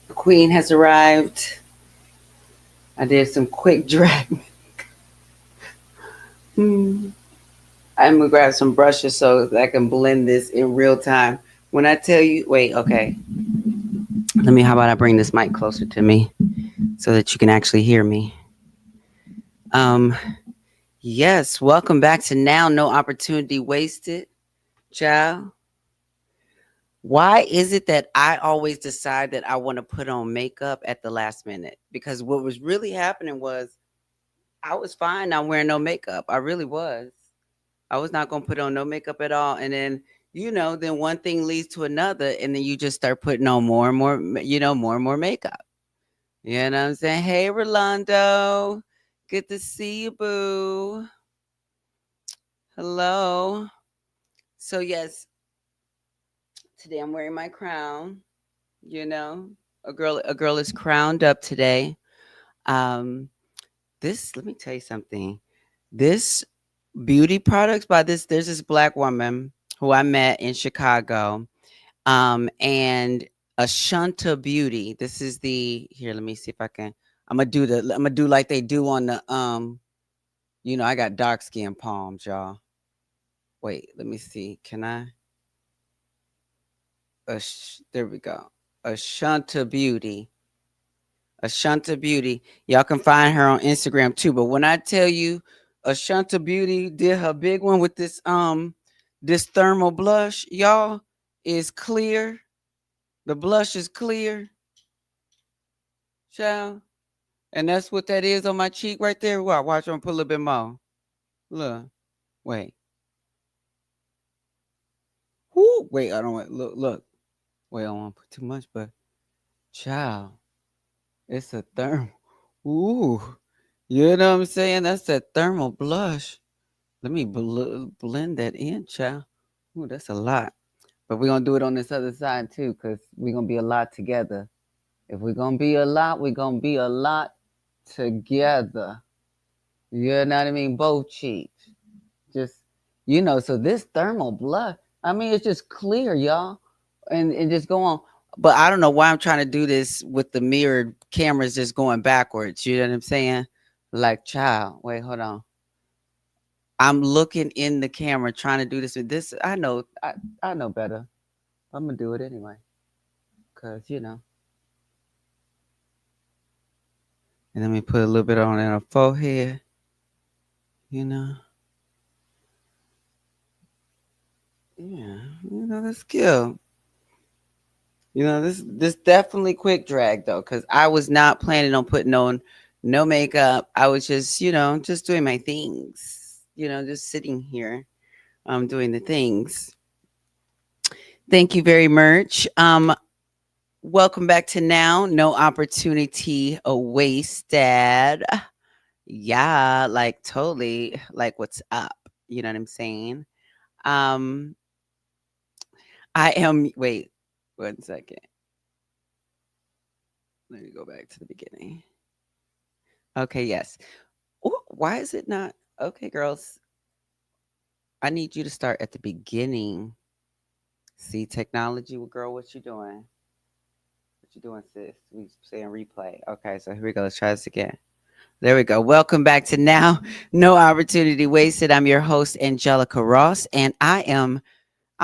The queen has arrived. I did some quick drag. Hmm. I'm gonna grab some brushes so that I can blend this in real time. When I tell you, wait, okay. Let me. How about I bring this mic closer to me so that you can actually hear me? Um. Yes. Welcome back to Now. No opportunity wasted, child. Why is it that I always decide that I want to put on makeup at the last minute? Because what was really happening was I was fine not wearing no makeup. I really was. I was not gonna put on no makeup at all. And then, then one thing leads to another, and then you just start putting on more and more, more and more makeup. You know what I'm saying? Hey, Rolando, good to see you, boo. Hello. So yes, today I'm wearing my crown. You know, a girl is crowned up today. Um, this let me tell you something. This beauty products by there's this black woman who I met in Chicago. And Ashanta Beauty. This is the here. Let me see if I can. I'm gonna do like they do on the I got dark skin palms, y'all. Wait, let me see. Can I? There we go. Ashanta Beauty. Ashanta Beauty. Y'all can find her on Instagram too. But when I tell you, Ashanta Beauty did her big one with this thermal blush, y'all, is clear. The blush is clear, child. And that's what that is on my cheek right there. Watch, I'm gonna put a little bit more. Look, wait, whoo, wait. I don't want look. Wait, I don't want to put too much, but child, it's a thermal. Ooh, you know what I'm saying? That's that thermal blush. Let me blend that in, child. Ooh, that's a lot. But we're gonna do it on this other side too, cause we're gonna be a lot together. If we're gonna be a lot, we're gonna be a lot together. You know what I mean? Both cheeks. Just so this thermal blush, I mean, it's just clear, y'all, and just go on. But I don't know why I'm trying to do this with the mirrored cameras just going backwards. You know what I'm saying? Like, child, wait, hold on. I'm looking in the camera trying to do this with this. I know better. I'm gonna do it anyway, cause And let me put a little bit on in her forehead. You know, yeah, that's skill. This definitely quick drag though, because I was not planning on putting on no makeup. I was just, just doing my things. Just sitting here, doing the things. Thank you very much. Welcome back to Now. No opportunity wasted. Yeah, like totally. Like, what's up? You know what I'm saying? Um, I am. Wait, 1 second. Let me go back to the beginning. Okay, yes. Ooh, why is it not? Okay, girls, I need you to start at the beginning. See, technology, well, girl, what you doing? What you doing, sis? We saying replay. Okay, so here we go. Let's try this again. There we go. Welcome back to Now. No opportunity wasted. I'm your host, Angelica Ross, and I'm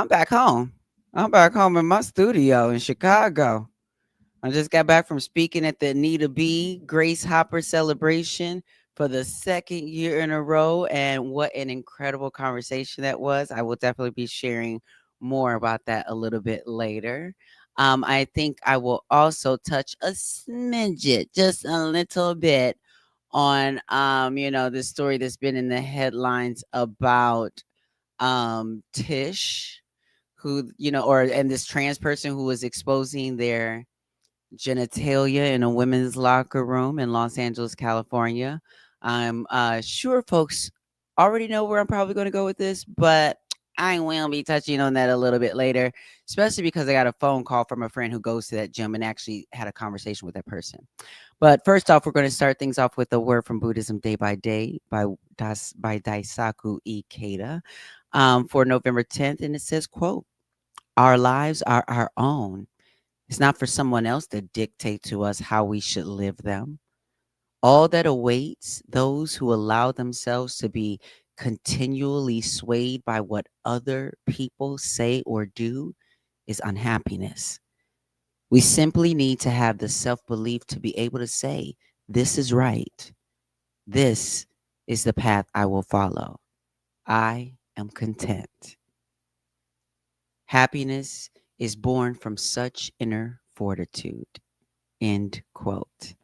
back home. I'm back home in my studio in Chicago. I just got back from speaking at the Anita B. Grace Hopper celebration for the second year in a row. And what an incredible conversation that was. I will definitely be sharing more about that a little bit later. I think I will also touch a smidget, just a little bit, on this story that's been in the headlines about Tish, who, or and this trans person who was exposing their genitalia in a women's locker room in Los Angeles, California. I'm sure folks already know where I'm probably going to go with this, but I will be touching on that a little bit later, especially because I got a phone call from a friend who goes to that gym and actually had a conversation with that person. But first off, we're going to start things off with a word from Buddhism Day by Day by Daisaku Ikeda for November 10th. And it says, quote, our lives are our own. It's not for someone else to dictate to us how we should live them. All that awaits those who allow themselves to be continually swayed by what other people say or do is unhappiness. We simply need to have the self belief to be able to say, this is right. This is the path I will follow. I am content. Happiness is born from such inner fortitude. End quote.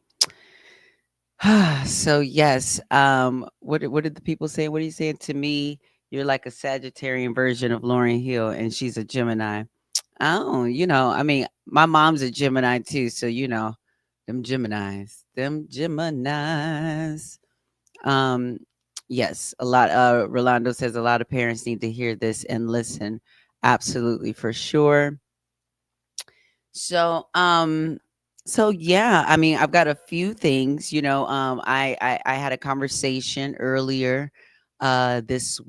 So yes, what did the people say? What are you saying to me? You're like a Sagittarian version of Lauryn Hill, and she's a Gemini. Oh, I mean, my mom's a Gemini too, so them Geminis. Um, yes, a lot. Rolando says a lot of parents need to hear this and listen. Absolutely, for sure. So, so yeah, I mean, I've got a few things, I had a conversation earlier, this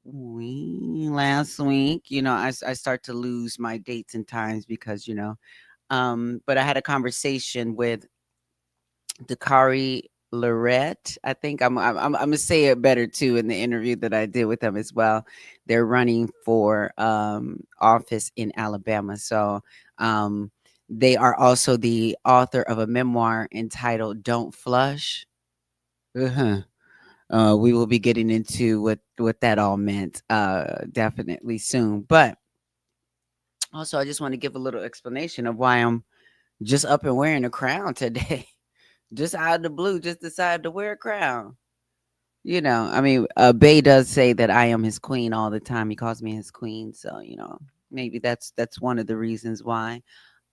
week, last week, I start to lose my dates and times because, but I had a conversation with Dakarai Larriett. I think I'm gonna say it better too in the interview that I did with them as well. They're running for office in Alabama, so they are also the author of a memoir entitled "Don't Flush." Uh-huh. We will be getting into what that all meant definitely soon. But also, I just want to give a little explanation of why I'm just up and wearing a crown today. Just out of the blue, just decided to wear a crown. I mean, Bay does say that I am his queen all the time. He calls me his queen, so maybe that's one of the reasons why.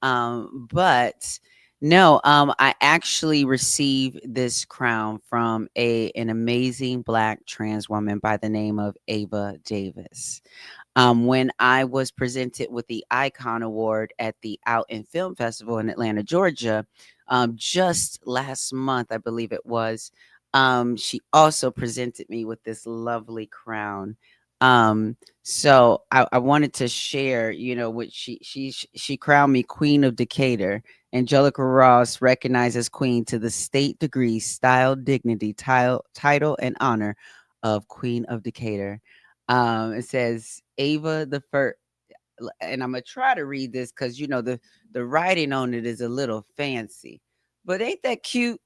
But no, I actually received this crown from an amazing Black trans woman by the name of Ava Davis. When I was presented with the Icon Award at the Out in Film Festival in Atlanta, Georgia, just last month, I believe it was. She also presented me with this lovely crown. So I wanted to share, what she crowned me Queen of Decatur. Angelica Ross recognized as Queen to the state degree, style, dignity, title, and honor of Queen of Decatur. It says Ava the first, and I'm gonna try to read this because the writing on it is a little fancy, but ain't that cute?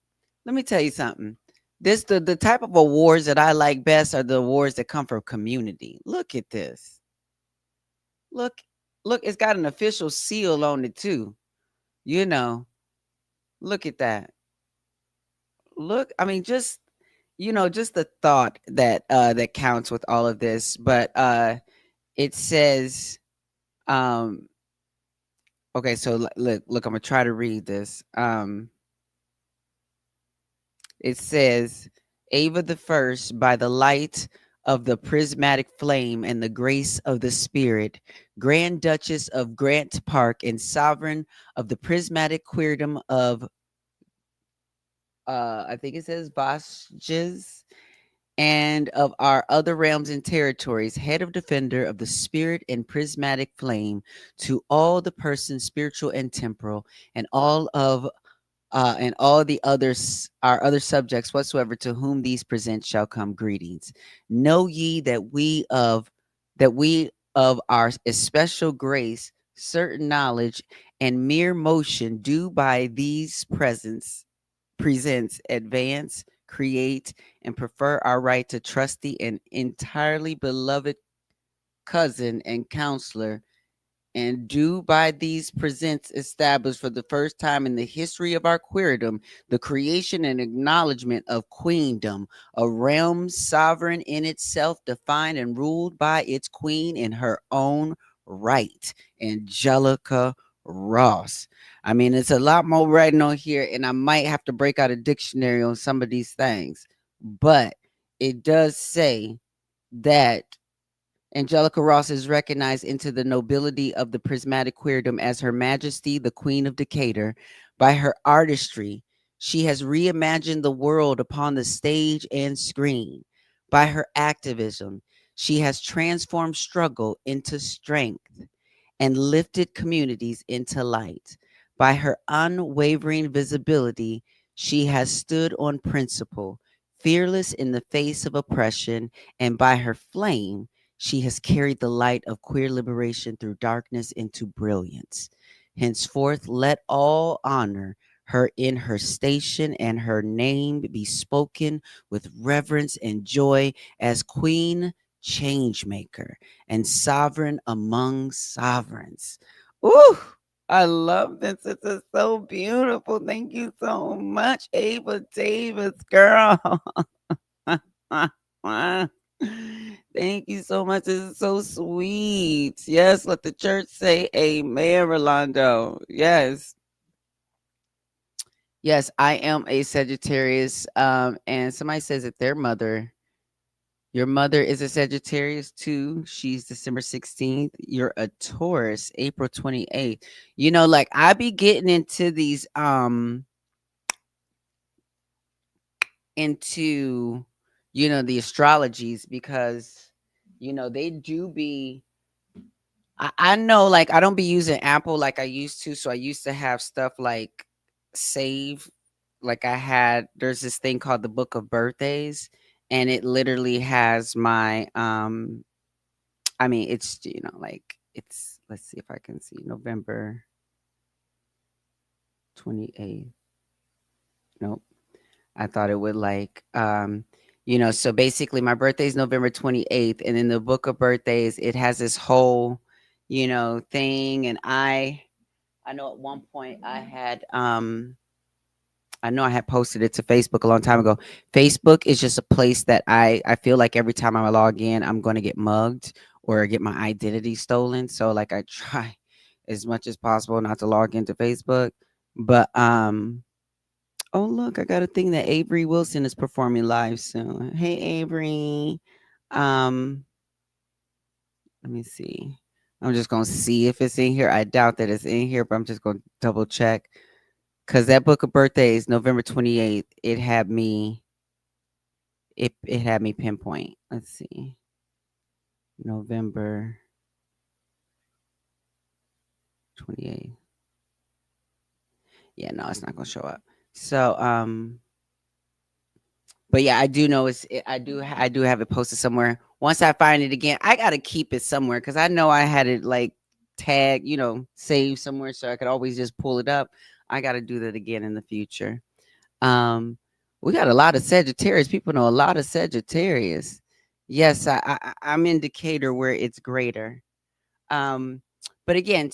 Let me tell you something. This the type of awards that I like best are the awards that come from community. Look at this. Look, look, it's got an official seal on it too. You know, look at that. Look, I mean, just the thought that counts with all of this. But it says um okay, so look, I'm gonna try to read this. It says, Ava the First, by the light of the prismatic flame and the grace of the spirit, Grand Duchess of Grant Park and sovereign of the prismatic queerdom of, I think it says Vosges, and of our other realms and territories, head of defender of the spirit and prismatic flame, to all the persons, spiritual and temporal, and all the others, our other subjects whatsoever, to whom these present shall come greetings. Know ye that we of our especial grace, certain knowledge, and mere motion do by these presents advance, create, and prefer our right to trusty and entirely beloved cousin and counselor, and do by these presents establish for the first time in the history of our queerdom the creation and acknowledgement of queendom, a realm sovereign in itself, defined and ruled by its queen in her own right, Angelica Ross. I mean, it's a lot more writing on here, and I might have to break out a dictionary on some of these things, but it does say that Angelica Ross is recognized into the nobility of the prismatic queerdom as Her Majesty, the Queen of Decatur. By her artistry, she has reimagined the world upon the stage and screen. By her activism, she has transformed struggle into strength and lifted communities into light. By her unwavering visibility, she has stood on principle, fearless in the face of oppression, and by her flame, she has carried the light of queer liberation through darkness into brilliance. Henceforth, let all honor her in her station and her name be spoken with reverence and joy as Queen Changemaker and sovereign among sovereigns. Ooh, I love this. This is so beautiful. Thank you so much, Ava Davis, girl. Thank you so much. This is so sweet. Yes, let the church say amen, Rolando. Yes. Yes, I am a Sagittarius. And somebody says that their mother, your mother is a Sagittarius too. She's December 16th. You're a Taurus, April 28th. You know, like I be getting into these into the astrologies because they do be I know like I don't be using Apple like I used to. So I used to have stuff like save like I had there's this thing called the Book of Birthdays and it literally has my I mean it's like it's let's see if I can see November 28th. Nope. I thought it would like so basically my birthday is November 28th and in the Book of Birthdays it has this whole thing and I know at one point I know I had posted it to Facebook a long time ago. Facebook is just a place that I feel like every time I log in, I'm going to get mugged or get my identity stolen. So like I try as much as possible not to log into Facebook. But oh look, I got a thing that Avery Wilson is performing live soon. Hey Avery. Um let me see. I'm just going to see if it's in here. I doubt that it's in here, but I'm just going to double check. Cause that Book of Birthdays, November 28th, it had me pinpoint. Let's see. November 28th. Yeah, no, it's not gonna show up. So but yeah, I do know I do have it posted somewhere. Once I find it again, I gotta keep it somewhere because I know I had it like tag, saved somewhere so I could always just pull it up. I gotta do that again in the future. Um, we got a lot of Sagittarius. People know a lot of Sagittarius. Yes, I'm in Decatur where it's greater. Um, but again,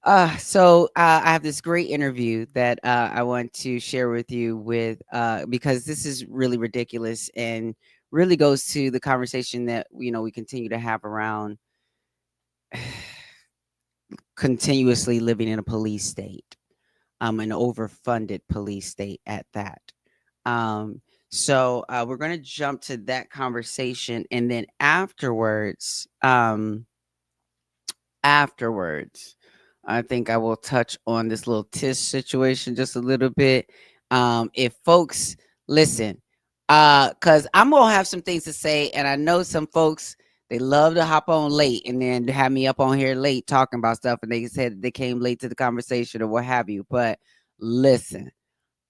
I have this great interview that I want to share with you with because this is really ridiculous and really goes to the conversation that we continue to have around continuously living in a police state, an overfunded police state at that. Um, so we're going to jump to that conversation, and then afterwards, I think I will touch on this little Tish situation just a little bit. If folks listen, because I'm gonna have some things to say, and I know some folks they love to hop on late and then have me up on here late talking about stuff, and they said they came late to the conversation or what have you. But listen,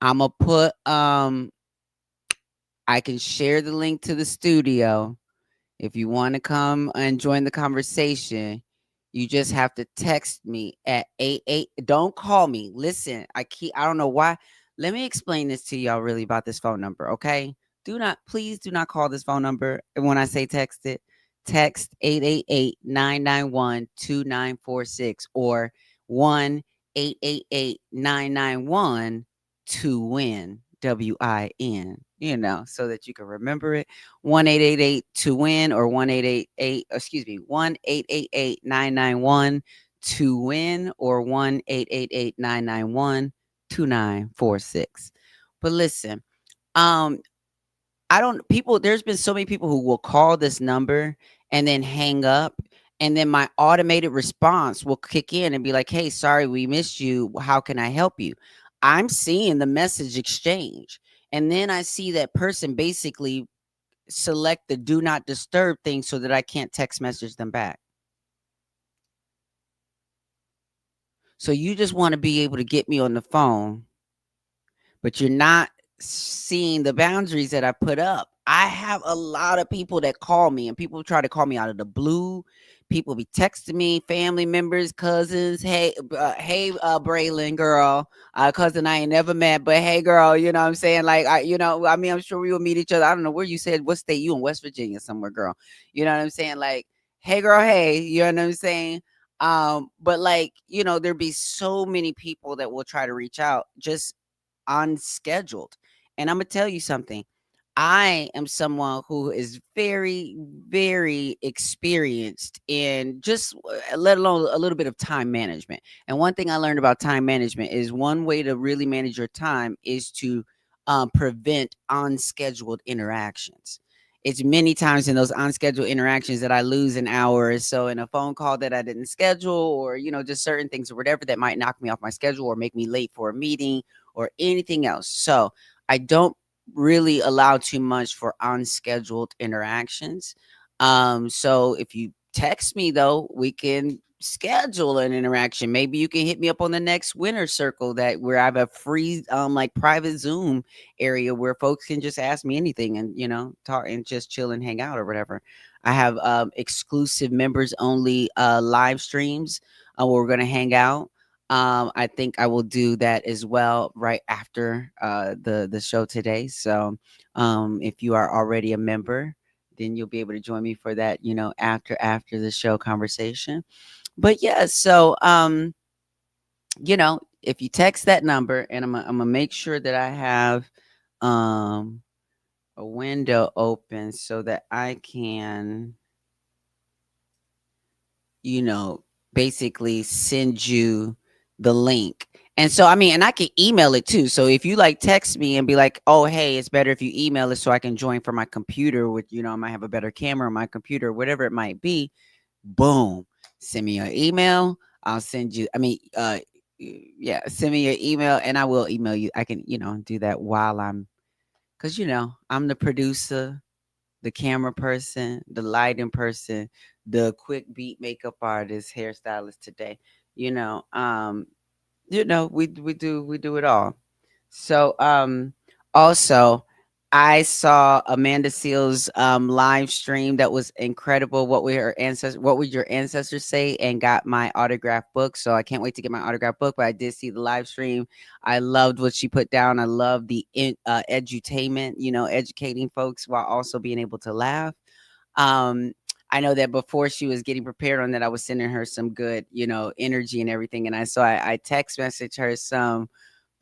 I'm gonna put I can share the link to the studio if you want to come and join the conversation. You just have to text me at 88. Don't call me. Listen, I don't know why. Let me explain this to y'all really about this phone number, okay? Please do not call this phone number. And when I say text it, text 888-991-2946 or 1-888-991 to win, WIN, so that you can remember it. 1-888 to win or 1-888, excuse me, 1-888-991 to win or 1-888-991-2946. But listen, I don't people there's been so many people who will call this number and then hang up. And then my automated response will kick in and be like, hey, sorry, we missed you. How can I help you? I'm seeing the message exchange. And then I see that person basically select the do not disturb thing so that I can't text message them back. So you just want to be able to get me on the phone, but you're not seeing the boundaries that I put up. I have a lot of people that call me, and people try to call me out of the blue. People be texting me, family members, cousins. Hey, Braylon, girl, cousin I ain't never met, but hey, girl, you know what I'm saying? Like, I mean, I'm sure we will meet each other. I don't know where you said, what state you in? West Virginia somewhere, girl. You know what I'm saying? Like, hey, girl, hey, you know what I'm saying? But like, there'd be so many people that will try to reach out just unscheduled. And I'm gonna tell you something. I am someone who is very, very experienced in just let alone a little bit of time management. And one thing I learned about time management is one way to really manage your time is to prevent unscheduled interactions. It's many times in those unscheduled interactions that I lose an hour or so in a phone call that I didn't schedule, or just certain things or whatever that might knock me off my schedule or make me late for a meeting or anything else. So I don't really allow too much for unscheduled interactions. So if you text me though, we can schedule an interaction. Maybe you can hit me up on the next winter circle that where I have a free like private Zoom area where folks can just ask me anything and talk and just chill and hang out or whatever. I have exclusive members only live streams where we're gonna hang out. I think I will do that as well right after the show today. So if you are already a member, then you'll be able to join me for that, after the show conversation. But yeah, so if you text that number, and I'm gonna make sure that I have um a window open so that I can you know, basically send you the link. And so, I mean, and I can email it too. So if you like text me and be like, oh, hey, it's better if you email it so I can join from my computer with, I might have a better camera on my computer, whatever it might be. Boom. Send me your email. I'll send you, yeah, send me your email and I will email you. I can, do that while cause I'm the producer, the camera person, the lighting person, the quick beat makeup artist, hairstylist today. You know, um, we do it all. So also I saw Amanda Seals live stream that was incredible. What would your ancestors say, and got my autograph book. So I can't wait to get my autograph book, but I did see the live stream. I loved what she put down. I love the edutainment, educating folks while also being able to laugh. um I know that before she was getting prepared on that, I was sending her some good, energy and everything. And I text messaged her some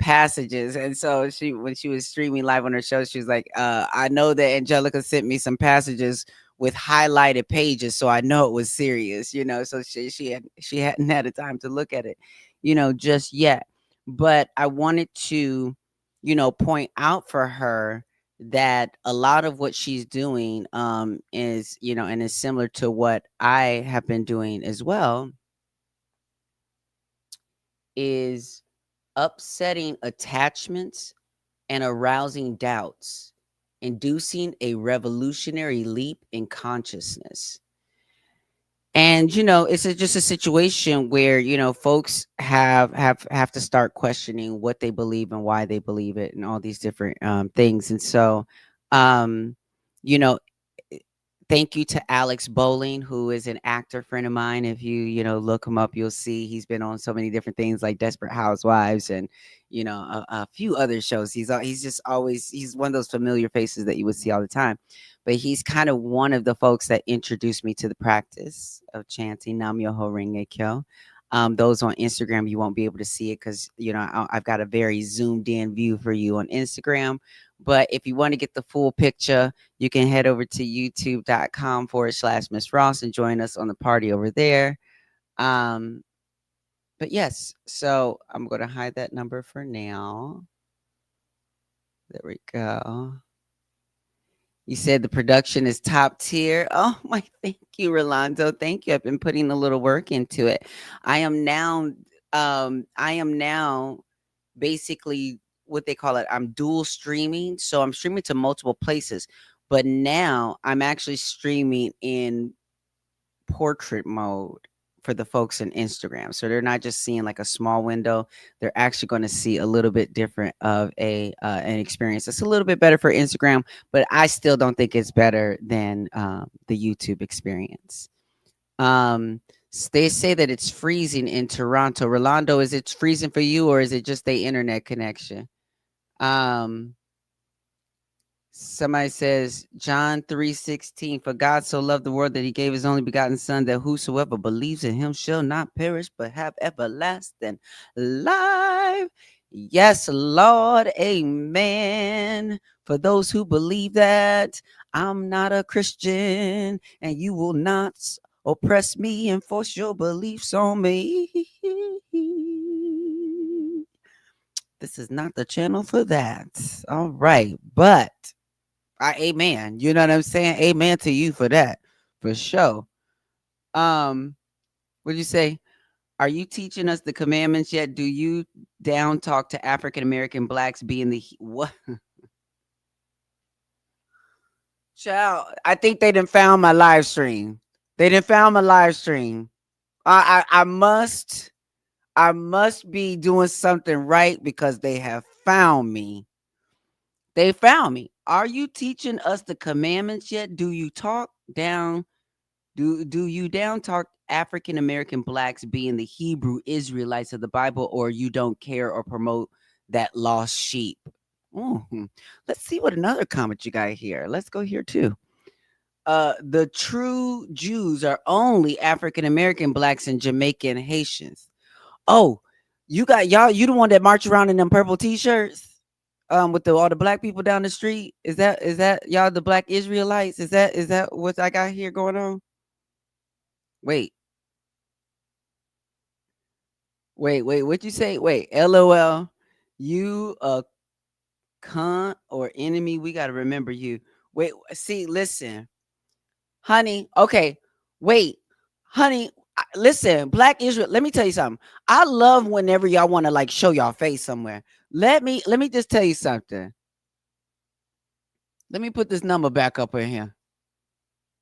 passages. And so when she was streaming live on her show, she was like, I know that Angelica sent me some passages with highlighted pages, so I know it was serious, So she hadn't had a time to look at it, just yet. But I wanted to, point out for her that a lot of what she's doing is, and is similar to what I have been doing as well, is upsetting attachments and arousing doubts, inducing a revolutionary leap in consciousness. And it's just a situation where folks have to start questioning what they believe and why they believe it and all these different things. And so um you know thank you to Alex Bowling, who is an actor friend of mine. If you, look him up, you'll see he's been on so many different things like Desperate Housewives and, a few other shows. He's just always, he's one of those familiar faces that you would see all the time. But he's kind of one of the folks that introduced me to the practice of chanting Nam Myoho Renge Kyo. Those on Instagram, you won't be able to see it because, I've got a very zoomed in view for you on Instagram. But if you want to get the full picture, you can head over to youtube.com/Miss Ross and join us on the party over there. Um, but yes, so I'm going to hide that number for now. There we go. You said the production is top tier. Oh my, thank you, Rolando. Thank you. I've been putting a little work into it. I am now, I am now basically what they call it. I'm dual streaming, so I'm streaming to multiple places. But now I'm actually streaming in portrait mode for the folks in Instagram. So they're not just seeing like a small window. They're actually going to see a little bit different of a an experience. It's a little bit better for Instagram, but I still don't think it's better than the YouTube experience. Um, they say that it's freezing in Toronto. Rolando, is it freezing for you or is it just the internet connection? Um, Somebody says John 3:16, for God so loved the world that he gave his only begotten son, that whosoever believes in him shall not perish but have everlasting life. Yes, Lord, amen. For those who believe that, I'm not a Christian and you will not oppress me and force your beliefs on me. This is not the channel for that. All right, but amen. You know what I'm saying? Amen to you for that, for sure. Um, what'd you say? Are you teaching us the commandments yet? Do you down talk to African American blacks being the what? Child, I think they didn't found my live stream. They didn't found my live stream. I must be doing something right because they have found me. They found me. Are you teaching us the commandments yet? Do you down talk African American blacks being the Hebrew Israelites of the Bible, or you don't care or promote that lost sheep? Mhm. Let's see what another comment you got here. Let's go here too. The true Jews are only African American blacks and Jamaican Haitians. Oh, you got y'all. You the one that march around in them purple t-shirts, with all the black people down the street. Is that y'all the black Israelites? Is that what I got here going on? Wait, wait. What you say? Wait, LOL. You a cunt or enemy? We got to remember you. Wait, see, listen, honey. Okay, wait, honey. Listen, Black Israel. Let me tell you something. I love whenever y'all want to like show y'all face somewhere. Let me just tell you something. Let me put this number back up in here.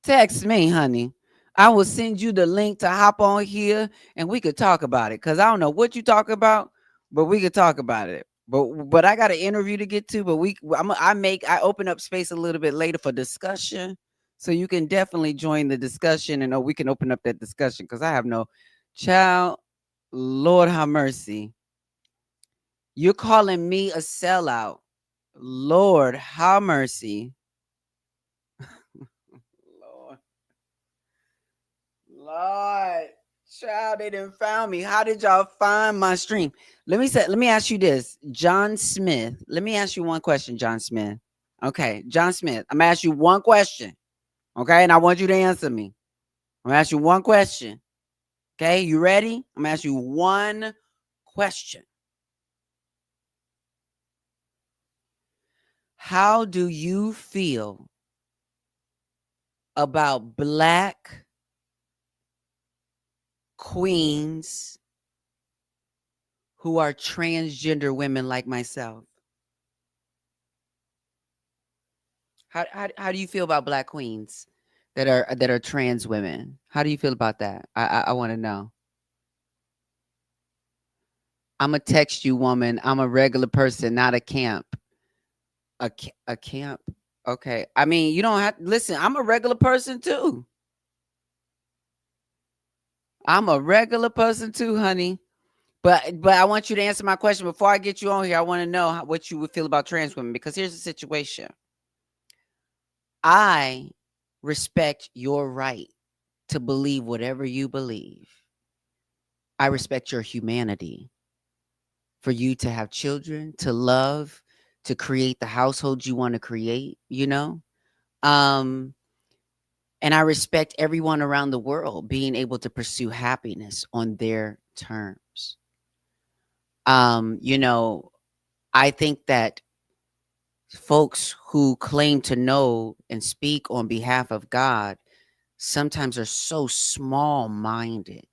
Text me, honey. I will send you the link to hop on here and we could talk about it. Cause I don't know what you talk about, but we could talk about it. But I got an interview to get to. But I open up space a little bit later for discussion, so you can definitely join the discussion and we can open up that discussion. Cause I have no child. Lord have mercy. You're calling me a sellout. Lord have mercy. Lord. Lord, child, they didn't found me. How did y'all find my stream? Let me ask you this, John Smith. Let me ask you one question, John Smith. Okay, John Smith. I'm gonna ask you one question. Okay, and I want you to answer me. I'm gonna ask you one question. Okay, you ready? I'm gonna ask you one question. How do you feel about black queens who are transgender women like myself? How do you feel about black queens that are trans women? How do you feel about that? I want to know. I'm a text you woman. I'm a regular person, not a camp. A camp. Okay. I mean, you don't have listen. I'm a regular person too. I'm a regular person too, honey. But I want you to answer my question before I get you on here. I want to know what you would feel about trans women because here's the situation. I respect your right to believe whatever you believe. I respect your humanity for you to have children, to love, to create the household you want to create, you know? Um, and I respect everyone around the world being able to pursue happiness on their terms. You know, I think that Folks who claim to know and speak on behalf of God sometimes are so small minded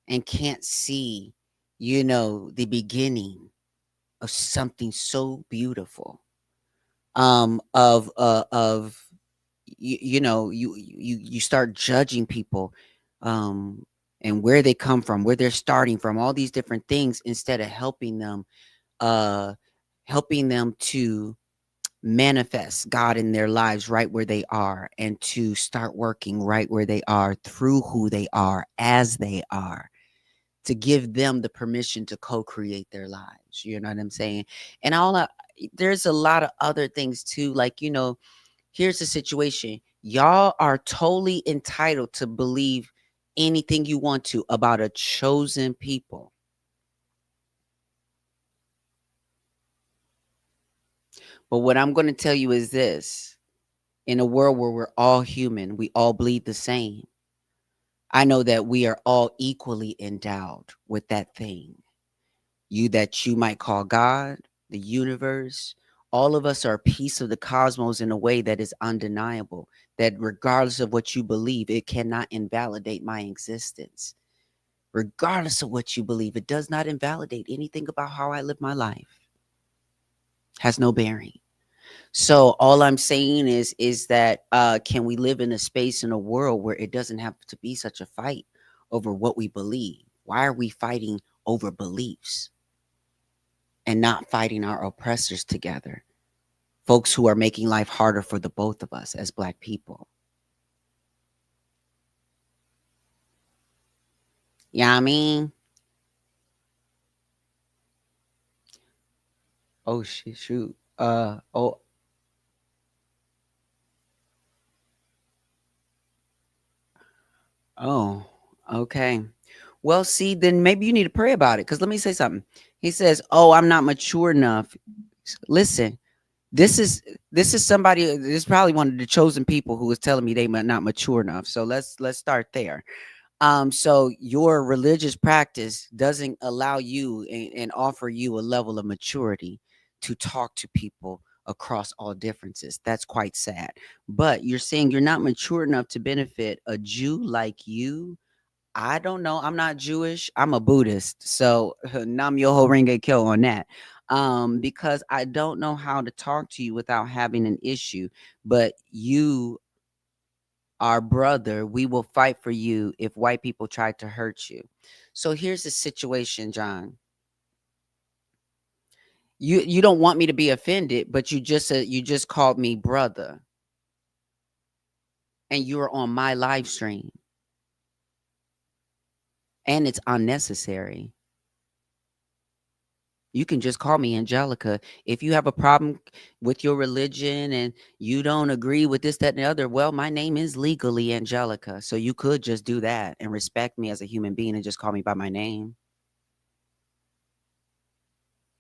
and can't see, the beginning of something so beautiful. Of you start judging people, um and where they come from, where they're starting from, all these different things, instead of uh helping them to manifest God in their lives right where they are, and to start working right where they are, through who they are, as they are, to give them the permission to co-create their lives. You know what I'm saying? And there's a lot of other things too. Like, here's the situation. Y'all are totally entitled to believe anything you want to about a chosen people. But what I'm going to tell you is this: in a world where we're all human, we all bleed the same. I know that we are all equally endowed with that thing. You might call God, the universe. All of us are a piece of the cosmos in a way that is undeniable, that regardless of what you believe, it cannot invalidate my existence. Regardless of what you believe, it does not invalidate anything about how I live my life. Has no bearing. So all I'm saying is that can we live in a space, in a world where it doesn't have to be such a fight over what we believe? Why are we fighting over beliefs and not fighting our oppressors together? Folks who are making life harder for the both of us as Black people. Yeah, I mean, oh shit, shoot. Oh, okay. Well, see, then maybe you need to pray about it. Because let me say something. He says, "Oh, I'm not mature enough." Listen, this is this is somebody. This is probably one of the chosen people who was telling me they might not mature enough. So let's start there. So your religious practice doesn't allow you and offer you a level of maturity to talk to people across all differences. That's quite sad. But you're saying you're not mature enough to benefit a Jew like you. I don't know. I'm not Jewish. I'm a Buddhist. So nam yoho renge kyo on that. Because I don't know how to talk to you without having an issue. But you, our brother, we will fight for you if white people try to hurt you. So here's the situation, John. You don't want me to be offended, but you just called me brother, and you are on my live stream, and it's unnecessary. You can just call me Angelica. If you have a problem with your religion and you don't agree with this, that, and the other, well, my name is legally Angelica. So you could just do that and respect me as a human being and just call me by my name.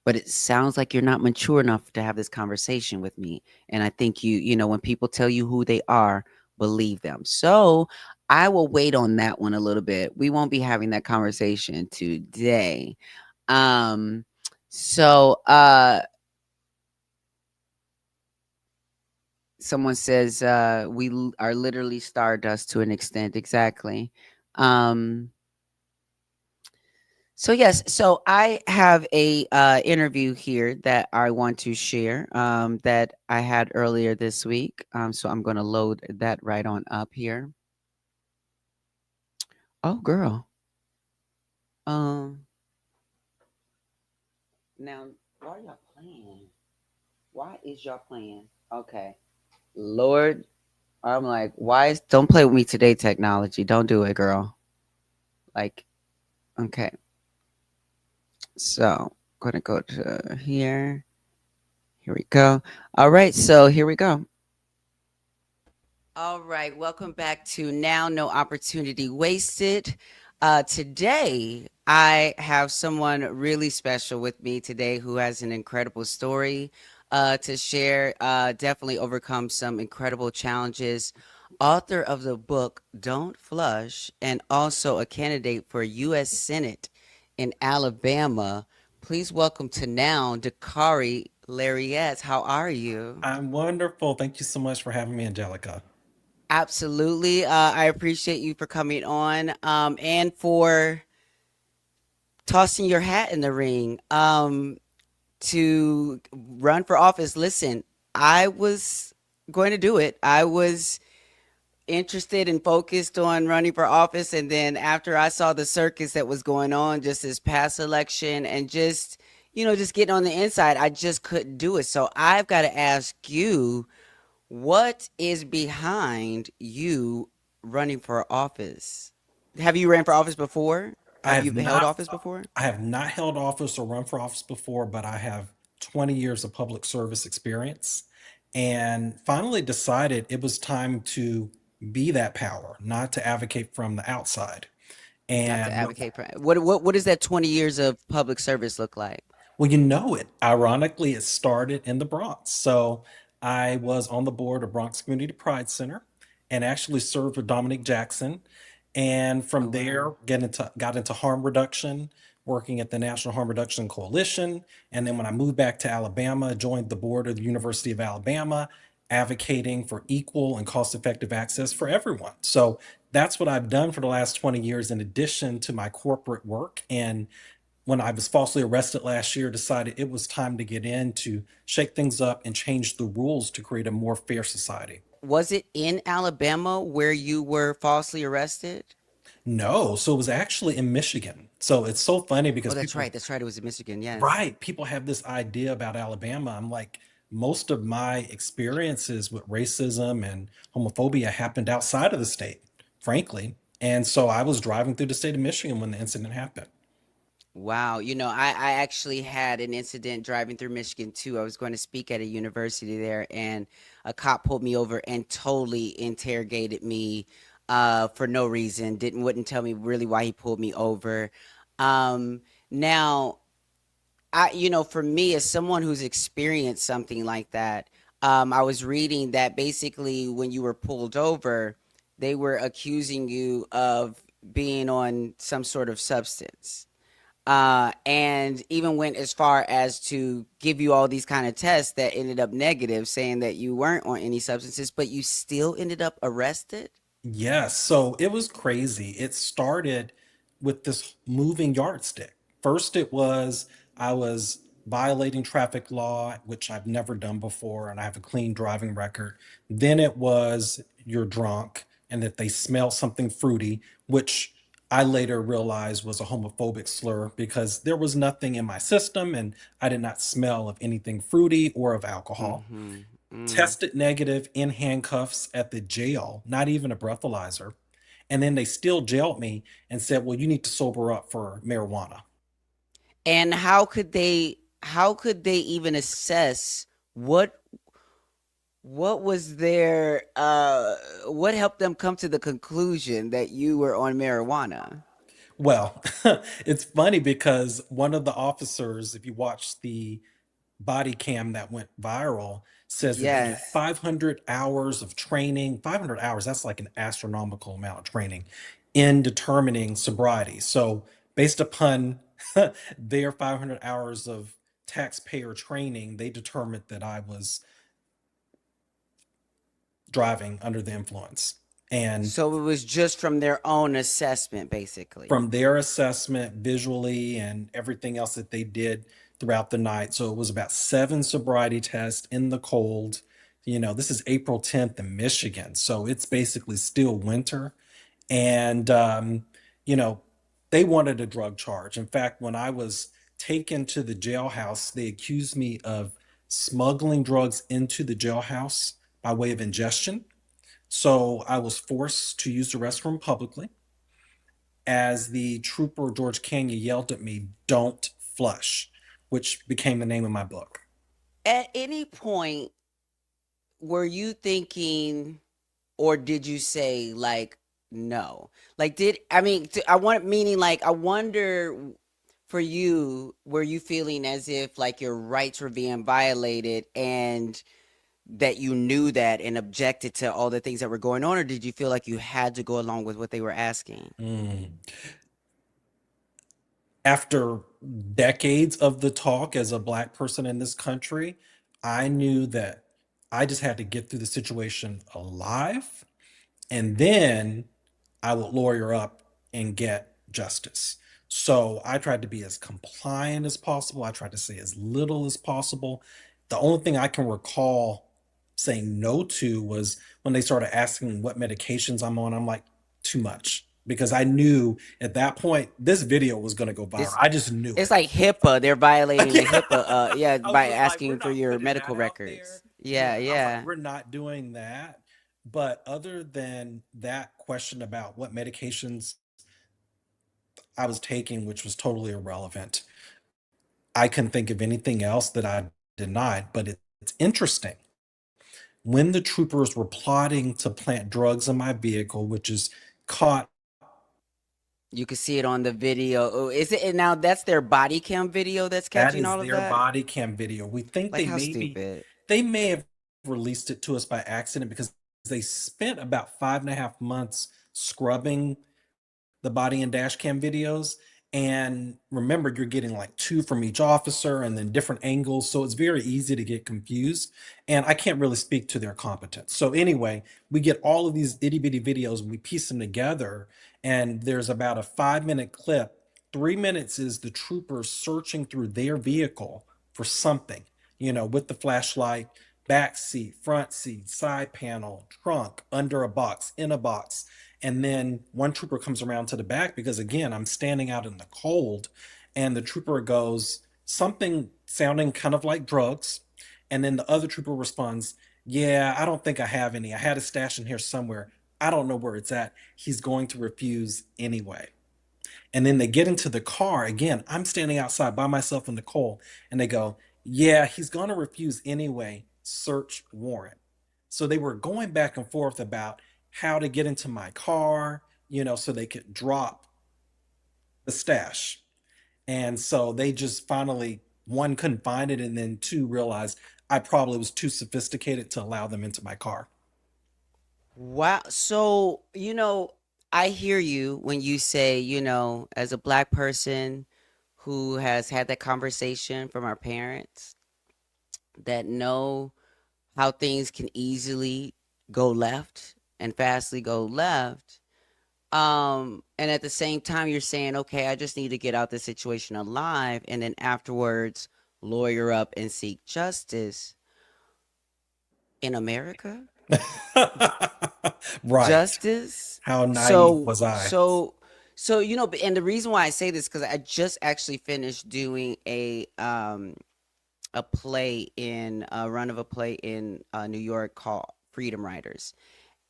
But it sounds like you're not mature enough to have this conversation with me. And I think when people tell you who they are, believe them. So I will wait on that one a little bit. We won't be having that conversation today. Um, so someone says are literally stardust to an extent. Exactly. Um, So yes, so I have a interview here that I want to share that I had earlier this week. So I'm going to load that right on up here. Oh, girl. Um, Now why are y'all playing? Why is y'all playing? Okay, Lord, I'm like, don't play with me today, technology. Don't do it, girl. Like, okay, so gonna go to here. Here we go. All right, so here we go. All right, welcome back to Now No Opportunity Wasted. Today, I have someone really special with me today who has an incredible story to share. Definitely overcome some incredible challenges. Author of the book Don't Flush, and also a candidate for U.S. Senate in Alabama. Please welcome to Now Dakarai. Larriett, how are you? I'm wonderful. Thank you so much for having me, Angelica. Absolutely. I appreciate you for coming on and for tossing your hat in the ring to run for office. Listen, I was going to do it. I was interested and focused on running for office. And then after I saw the circus that was going on just this past election and just, just getting on the inside, I just couldn't do it. So I've got to ask you, what is behind you running for office? Have you ran for office before? I Have have you held not office before? I have not held office or run for office before, but I have 20 years of public service experience and finally decided it was time to be that power, not to advocate from the outside. Not to And what advocate for what does that 20 years of public service look like? Well, you know it. Ironically, it started in the Bronx. So I was on the board of Bronx Community Pride Center and actually served with Dominic Jackson. And Oh from wow. there, got into harm reduction, working at the National Harm Reduction Coalition. And then when I moved back to Alabama, joined the board of the University of Alabama, advocating for equal and cost-effective access for everyone. So that's what I've done for the last 20 years, in addition to my corporate work. And when I was falsely arrested last year, decided it was time to get in to shake things up and change the rules to create a more fair society. Was it in Alabama where you were falsely arrested? No, so it was actually in Michigan. So it's so funny Oh, because that's people, right. That's right. It was in Michigan. Yes. right, people have this idea about Alabama. I'm like, most of my experiences with racism and homophobia happened outside of the state, frankly. And so I was driving through the state of Michigan when the incident happened. Wow. I actually had an incident driving through Michigan too. I was going to speak at a university there, and a cop pulled me over and totally interrogated me for no reason. Wouldn't tell me really why he pulled me over. Now, for me, as someone who's experienced something like that, I was reading that basically when you were pulled over, they were accusing you of being on some sort of substance, and even went as far as to give you all these kind of tests that ended up negative, saying that you weren't on any substances, but you still ended up arrested. Yes, so it was crazy. It started with this moving yardstick. First, it was I was violating traffic law, which I've never done before, and I have a clean driving record. Then it was you're drunk and that they smell something fruity, which I later realized was a homophobic slur because there was nothing in my system and I did not smell of anything fruity or of alcohol. Mm-hmm. Mm. Tested negative in handcuffs at the jail, not even a breathalyzer. And then they still jailed me and said, well, you need to sober up for marijuana. And how could they even assess what what was their what helped them come to the conclusion that you were on marijuana? Well, it's funny because one of the officers, if you watch the body cam that went viral, says that they had Yes. 500 hours of training. 500 hours, that's like an astronomical amount of training in determining sobriety. So, based upon their 500 hours of taxpayer training, they determined that I was driving under the influence. And So it was just from their own assessment, basically. from their assessment visually and everything else that they did throughout the night. So it was about 7 sobriety tests in the cold. This is April 10th in Michigan. So it's basically still winter. And, you know, they wanted a drug charge. In fact, when I was taken to the jailhouse, they accused me of smuggling drugs into the jailhouse by way of ingestion. So I was forced to use the restroom publicly as the trooper George Kenya yelled at me, "Don't flush," which became the name of my book. At any point, were you thinking, or did you say like no? Like, I want meaning like I wonder for you, were you feeling as if like your rights were being violated and that you knew that and objected to all the things that were going on, or did you feel like you had to go along with what they were asking? Mm. After decades of the talk as a black person in this country, I knew that I just had to get through the situation alive, and then I would lawyer up and get justice. So I tried to be as compliant as possible. I tried to say as little as possible. The only thing I can recall saying no to was when they started asking what medications I'm on. I'm like, too much. Because I knew at that point this video was going to go viral. It's I just knew it's it. like HIPAA. They're violating the HIPAA. Yeah. Yeah, I was by just like, we're asking for not your putting medical that out there. records. Yeah, Yeah, I was like, yeah. we're not doing that. But other than that question about what medications I was taking, which was totally irrelevant, I couldn't think of anything else that I denied. But it's interesting. When the troopers were plotting to plant drugs in my vehicle, which is caught, You can see it on the video. Oh, is it and now that's their body cam video that's that catching is all of their that? body cam video. We think Like how stupid. they may have released it to us by accident because they spent about 5.5 months scrubbing the body and dash cam videos. And remember, you're getting like two from each officer and then different angles. So it's very easy to get confused. And I can't really speak to their competence. So, anyway, we get all of these itty bitty videos and we piece them together. And there's about a 5 minute clip. 3 minutes is the troopers searching through their vehicle for something, with the flashlight, back seat, front seat, side panel, trunk, under a box, in a box. And then one trooper comes around to the back because, again, I'm standing out in the cold. And the trooper goes, something sounding kind of like drugs. And then the other trooper responds, yeah, I don't think I have any. I had a stash in here somewhere. I don't know where it's at. He's going to refuse anyway. And then they get into the car. Again, I'm standing outside by myself in the cold. And they go, yeah, he's going to refuse anyway. Search warrant. So they were going back and forth about how to get into my car, so they could drop the stash. And so they just finally, one, couldn't find it, and then two, realized I probably was too sophisticated to allow them into my car. Wow. So, I hear you when you say, as a black person who has had that conversation from our parents that know how things can easily go left and fastly go left. And at the same time, you're saying, okay, I just need to get out this situation alive. And then afterwards, lawyer up and seek justice in America. Right. Justice. How naive So, was I? so, so, and the reason why I say this, because I just actually finished doing a play in a run of a play in New York called Freedom Riders,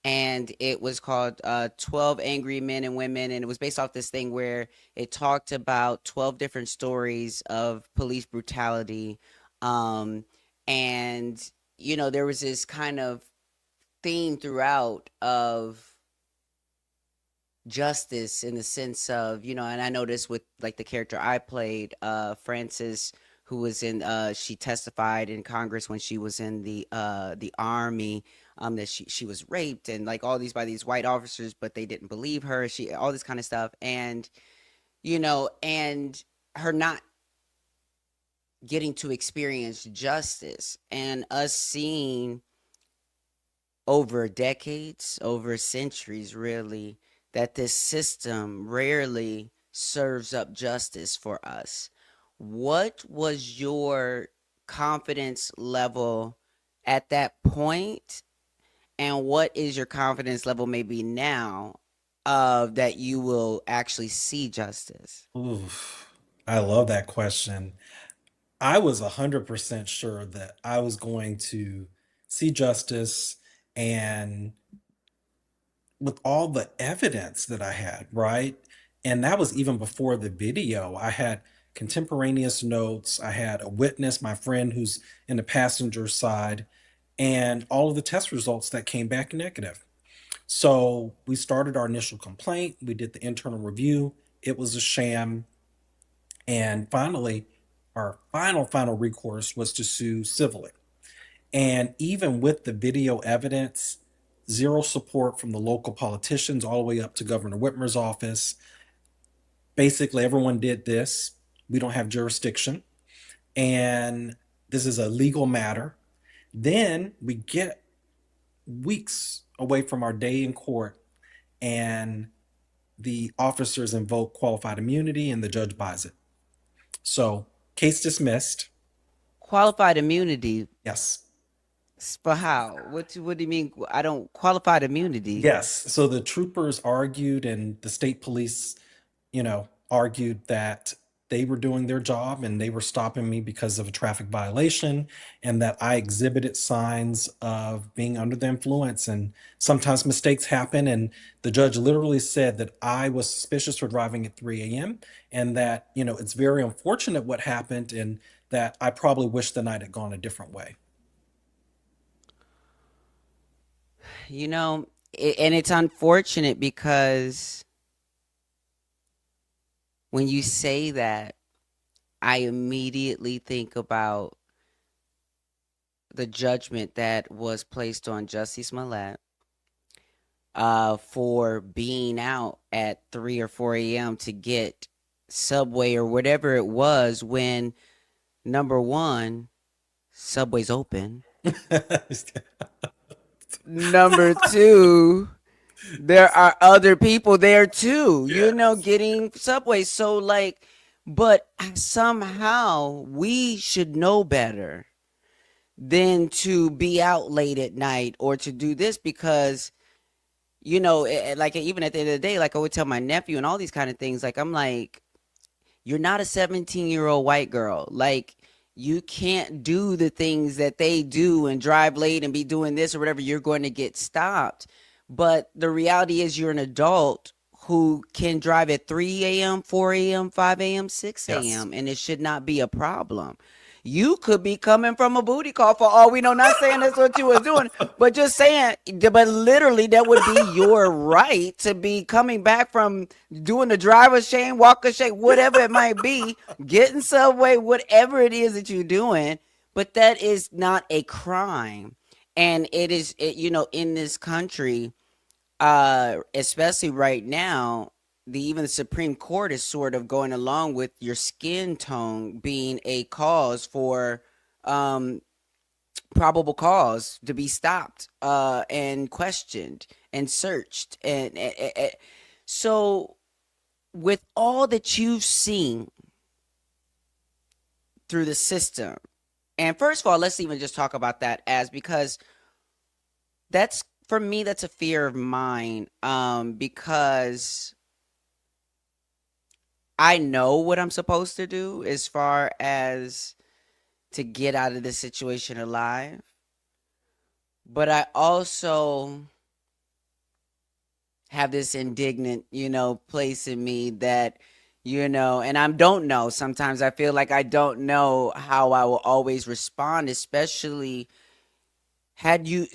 and it was called 12 Angry Men and Women, and it was based off this thing where it talked about 12 different stories of police brutality, um, and there was this kind of theme throughout of justice in the sense of, and I noticed with like the character I played, Frances, who was in she testified in Congress when she was in the army, that she was raped and like all these by these white officers, but they didn't believe her. She all this kind of stuff. And and her not getting to experience justice, and us seeing over decades, over centuries, really, that this system rarely serves up justice for us. What was your confidence level at that point, and what is your confidence level maybe now of that you will actually see justice? Oof. I love that question. I was 100% sure that I was going to see justice, and with all the evidence that I had, right? And that was even before the video. I had contemporaneous notes, I had a witness, my friend who's in the passenger side, and all of the test results that came back negative. So we started our initial complaint, we did the internal review, it was a sham. And finally, our final recourse was to sue civilly. And even with the video evidence, zero support from the local politicians all the way up to Governor Whitmer's office. Basically, everyone did this. We don't have jurisdiction. And this is a legal matter. Then we get weeks away from our day in court, and the officers invoke qualified immunity, and the judge buys it. So, case dismissed. Qualified immunity Yes. for how? What do you mean? I don't qualified immunity. Yes. So the troopers argued, and the state police, argued that they were doing their job and they were stopping me because of a traffic violation, and that I exhibited signs of being under the influence. And sometimes mistakes happen. And the judge literally said that I was suspicious for driving at 3 a.m. and that, it's very unfortunate what happened, and that I probably wish the night had gone a different way. You know, and it's unfortunate because when you say that, I immediately think about the judgment that was placed on Jussie Smollett for being out at 3 or 4 a.m. to get Subway or whatever it was when, number one, Subway's open. Number two, there are other people there too, Yes. getting Subway. So, like, but somehow we should know better than to be out late at night or to do this because like even at the end of the day, like I would tell my nephew and all these kind of things, like I'm like, you're not a 17-year-old white girl. Like, you can't do the things that they do and drive late and be doing this or whatever. You're going to get stopped. But the reality is, you're an adult who can drive at 3 a.m., 4 a.m., 5 a.m., 6 Yes. a.m., and it should not be a problem. You could be coming from a booty call for all we know. Not saying that's what you was doing, but just saying, but literally that would be your right to be coming back from doing the driver's shame, walker shame, whatever it might be, getting Subway, whatever it is that you're doing. But that is not a crime. And in this country, especially right now, even the Supreme Court is sort of going along with your skin tone being a cause for um, probable cause to be stopped and questioned and searched. So, with all that you've seen through the system, and first of all, let's even just talk about that as because that's for me, that's a fear of mine because I know what I'm supposed to do as far as to get out of this situation alive. But I also have this indignant, place in me that, and I don't know. Sometimes I feel like I don't know how I will always respond, especially had you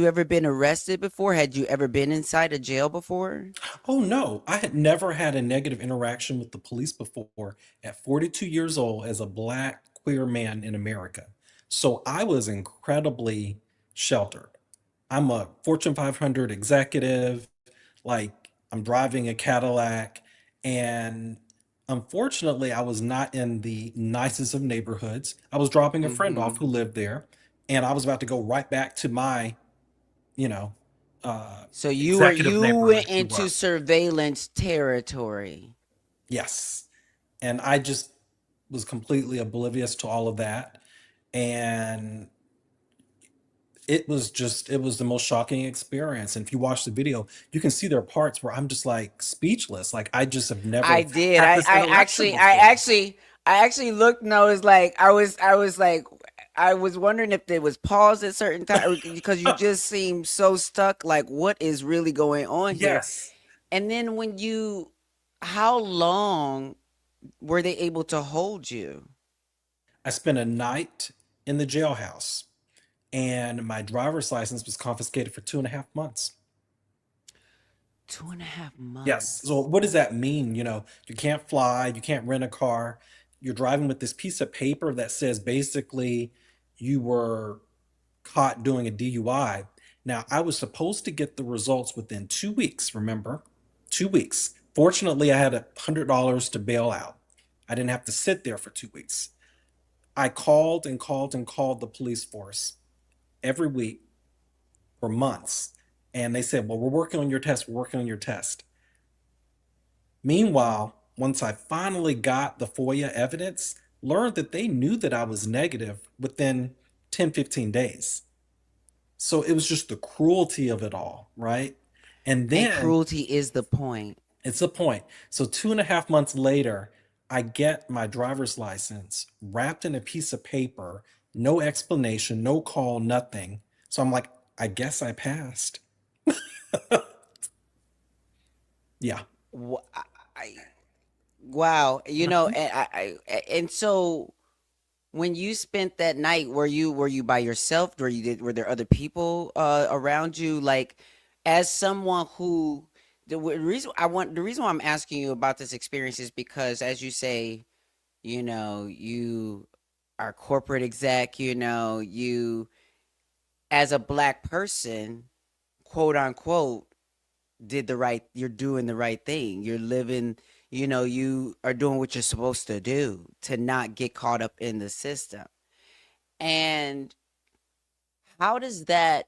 ever been arrested before? Had you ever been inside a jail before? Oh no, I had never had a negative interaction with the police before at 42 years old as a black queer man in America. So I was incredibly sheltered. I'm a Fortune 500 executive, like I'm driving a Cadillac, and unfortunately, I was not in the nicest of neighborhoods. I was dropping a friend off Mhm. who lived there, and I was about to go right back to my, you know, So executive you neighborhood, went if you into were. surveillance territory. Yes. And I just was completely oblivious to all of that. And it was the most shocking experience. And if you watch the video, you can see there are parts where I'm just like speechless. Like I just have I never did. had this interaction before. I actually looked and I was like, I was wondering if there was pause at certain time because you just seem so stuck. Like, what is really going on here? Yes. And then how long were they able to hold you? I spent a night in the jailhouse, and my driver's license was confiscated for 2.5 months. 2.5 Yes. So months. what does that mean? You can't fly, you can't rent a car. You're driving with this piece of paper that says basically you were caught doing a DUI. Now, I was supposed to get the results within 2 weeks, remember? 2 weeks. Fortunately, I had $100 to bail out. I didn't have to sit there for 2 weeks. I called and called and called the police force every week for months. And they said, well, we're working on your test. We're working on your test. Meanwhile, once I finally got the FOIA evidence, learned that they knew that I was negative within 10, 15 days. So it was just the cruelty of it all, right? And And then cruelty is the point. it's a point. So 2.5 months later, I get my driver's license wrapped in a piece of paper, no explanation, no call, nothing. So I'm like, I guess I passed. Yeah. Wha- I, wow, and so when you spent that night, were you by yourself? Were there other people around you? Like, as someone who the reason why I'm asking you about this experience is because, as you say, you are corporate exec. You as a black person, quote unquote, you're doing the right thing. You're living, you are doing what you're supposed to do to not get caught up in the system. And how does that,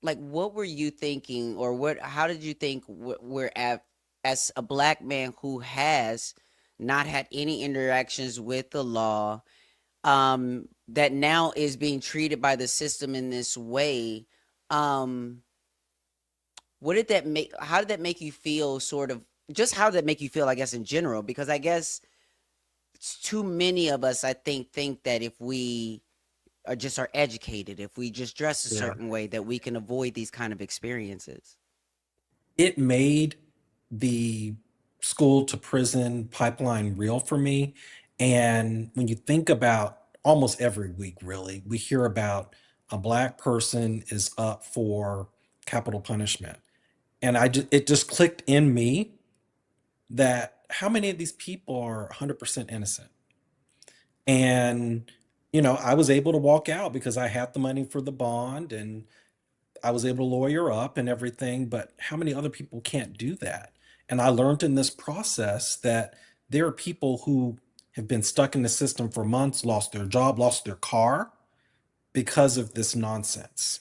like, what were you thinking, or how did you think we're at, as a black man who has not had any interactions with the law, that now is being treated by the system in this way? Um, what did that make How did that make you feel, sort of, just how did that make you feel, I guess, in general? Because I guess it's too many of us, I think that if we are educated, if we just dress a Yeah. certain way, that we can avoid these kind of experiences. It made the school to prison pipeline real for me. And when you think about almost every week, really, we hear about a black person is up for capital punishment. And it just clicked in me that how many of these people are 100% innocent? And, I was able to walk out because I had the money for the bond and I was able to lawyer up and everything, but how many other people can't do that? And I learned in this process that there are people who have been stuck in the system for months, lost their job, lost their car because of this nonsense.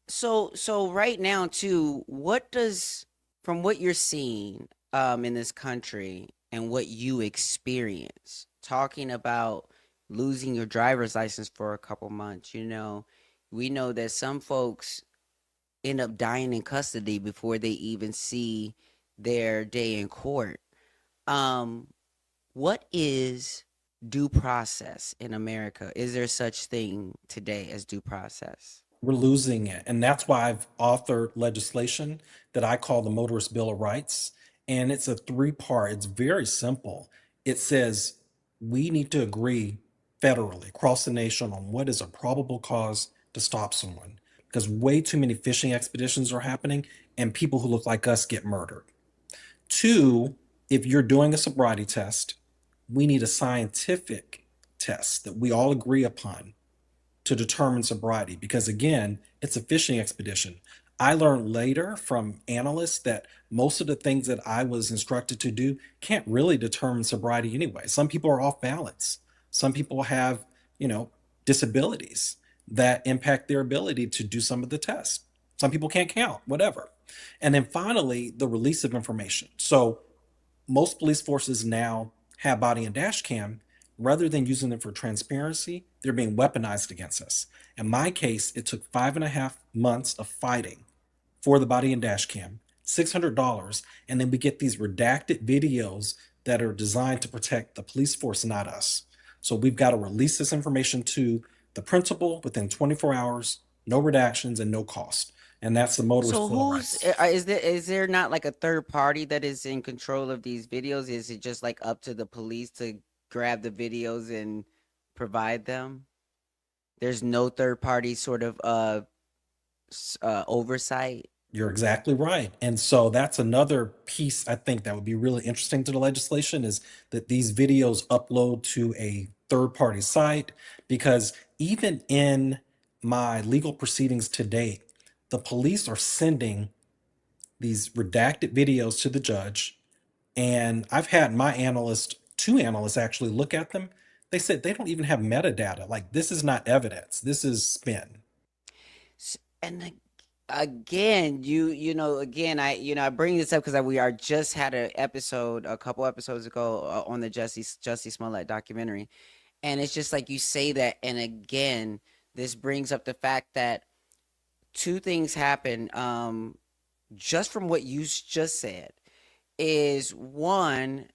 So right now too, what does, from what you're seeing in this country and what you experience, talking about losing your driver's license for a couple months, we know that some folks end up dying in custody before they even see their day in court. Um, what is due process in America? Is there such thing today as due process? We're losing it. And that's why I've authored legislation that I call the Motorist Bill of Rights. And it's a three-part, it's very simple. It says we need to agree federally across the nation on what is a probable cause to stop someone because way too many fishing expeditions are happening and people who look like us get murdered. Two, if you're doing a sobriety test, we need a scientific test that we all agree upon to determine sobriety because again it's a fishing expedition. I learned later from analysts that most of the things that I was instructed to do can't really determine sobriety anyway. Some people are off balance, some people have, you know disabilities that impact their ability to do some of the tests, some people can't count, whatever. And then finally the release of information. So most police forces now have body and dash cam. Rather than using them for transparency, they're being weaponized against us. In my case, it took 5.5 months of fighting for the body and dash cam, $600, and then we get these redacted videos that are designed to protect the police force, not us. So we've got to release this information to the principal within 24 hours, no redactions and no cost. And that's the Motorist So Bill of Rights. is there not like a third party that is in control of these videos? Is it just like up to the police to grab the videos and provide them? There's no third party sort of oversight. You're exactly right. And so that's another piece I think that would be really interesting to the legislation is that these videos upload to a third party site because even in my legal proceedings to date, the police are sending these redacted videos to the judge And I've had my analyst, two analysts actually look at them. They said they don't even have metadata. Like, this is not evidence. This is spin. And again, again, I bring this up because we are just had an episode a couple episodes ago on the Jussie Smollett documentary, and it's just like you say that, and again, this brings up the fact that two things happen. Just from what you just said, is one,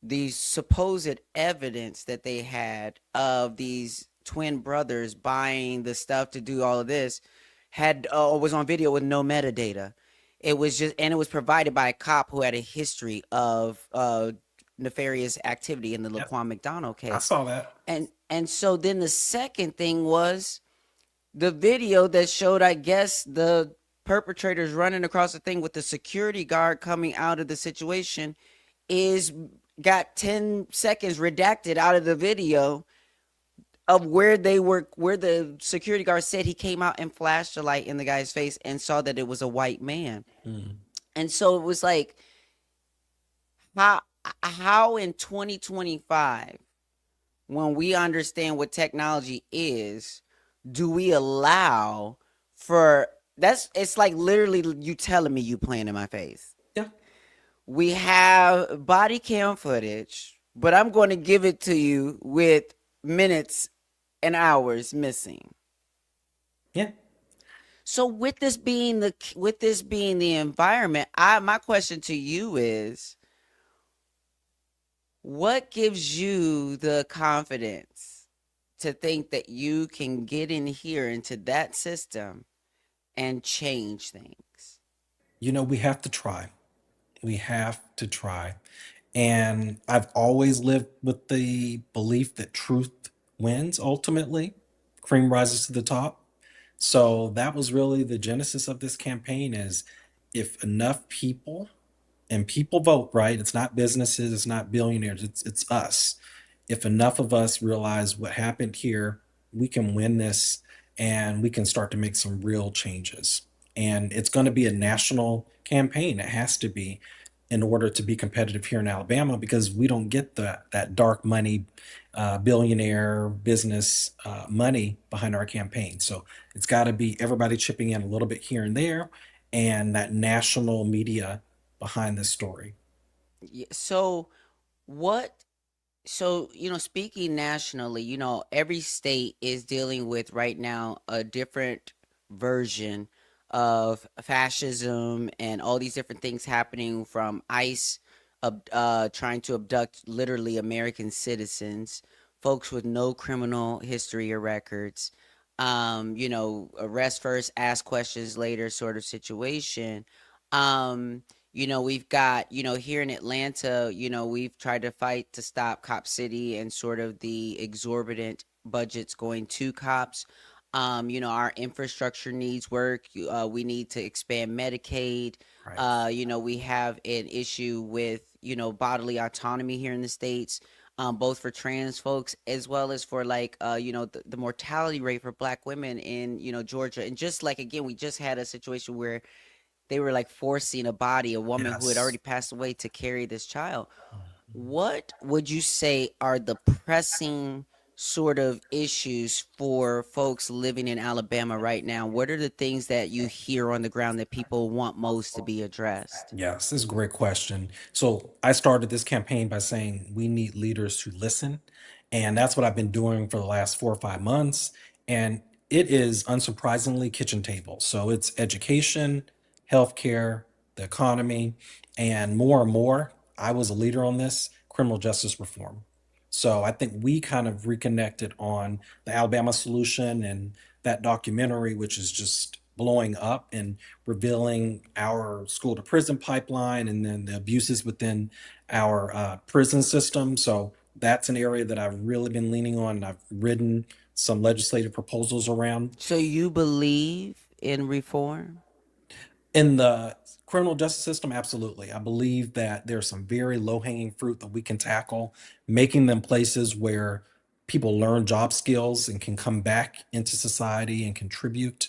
the supposed evidence that they had of these twin brothers buying the stuff to do all of this had was on video with no metadata. It was just, and it was provided by a cop who had a history of nefarious activity in the Yep, Laquan McDonald I case. saw that. And so then the second thing was the video that showed, I guess, the perpetrators running across the thing with the security guard coming out of the situation is got 10 seconds redacted out of the video of where they were, where the security guard said he came out and flashed a light in the guy's face and saw that it was a white man. Mm. And so it was like, how how in 2025, when we understand what technology is, do we allow for that's it's like literally you telling me you playing in my face. Yeah, We have body cam footage, but I'm going to give it to you with minutes and hours missing. yeah. So with this being the environment, I my question to you is, what gives you the confidence to think that you can get in here into that system and change things? We have to try. We have to try. And I've always lived with the belief that truth wins ultimately. Cream rises to the top. So that was really the genesis of this campaign is if enough people and people vote, right? It's not businesses, it's not billionaires, it's us. If enough of us realize what happened here, we can win this and we can start to make some real changes. And it's going to be a national campaign. It has to be in order to be competitive here in Alabama because we don't get that dark money, billionaire business money behind our campaign. So it's got to be everybody chipping in a little bit here and there, and that national media behind this story. So what speaking nationally, every state is dealing with right now a different version of fascism and all these different things happening, from ICE trying to abduct literally American citizens, folks with no criminal history or records, arrest first, ask questions later sort of situation. Um, we've got, here in Atlanta, we've tried to fight to stop Cop City and sort of the exorbitant budgets going to cops. Our infrastructure needs work. We need to expand Medicaid. Right. We have an issue with, bodily autonomy here in the States, both for trans folks as well as for like, the mortality rate for Black women in, Georgia. And just like, again, we just had a situation where they were like forcing a woman who had Yes. already passed away, to carry this child. What would you say are the pressing sort of issues for folks living in Alabama right now? What are the things that you hear on the ground that people want most to be addressed? Yes, this is a great question. So I started this campaign by saying we need leaders who listen. And that's what I've been doing for the last 4 or 5 months. And it is unsurprisingly kitchen table. So it's education, healthcare, the economy, and more. I was a leader on this criminal justice reform. So I think we kind of reconnected on the Alabama solution and that documentary, which is just blowing up and revealing our school to prison pipeline and then the abuses within our prison system. So that's an area that I've really been leaning on. And I've written some legislative proposals around. So you believe in reform? In the criminal justice system, absolutely. I believe that there's some very low hanging fruit that we can tackle, making them places where people learn job skills and can come back into society and contribute.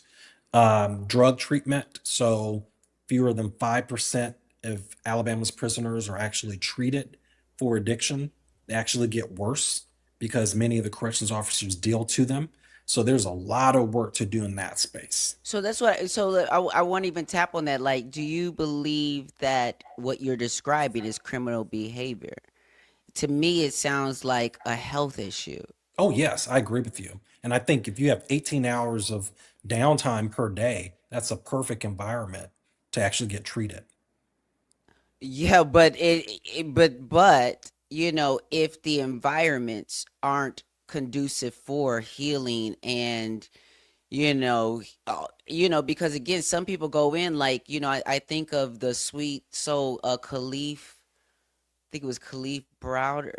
Drug treatment, so fewer than 5% if Alabama's prisoners are actually treated for addiction, they actually get worse because many of the corrections officers deal to them. So there's a lot of work to do in that space. So that's what. So I want to even tap on that. Like, do you believe that what you're describing is criminal behavior? To me, it sounds like a health issue. Oh, yes, I agree with you. And I think if you have 18 hours of downtime per day, that's a perfect environment to actually get treated. Yeah, but you know, if the environments aren't conducive for healing and because again, some people go in like I think of the sweet soul Khalif. I think it was Khalif Browder.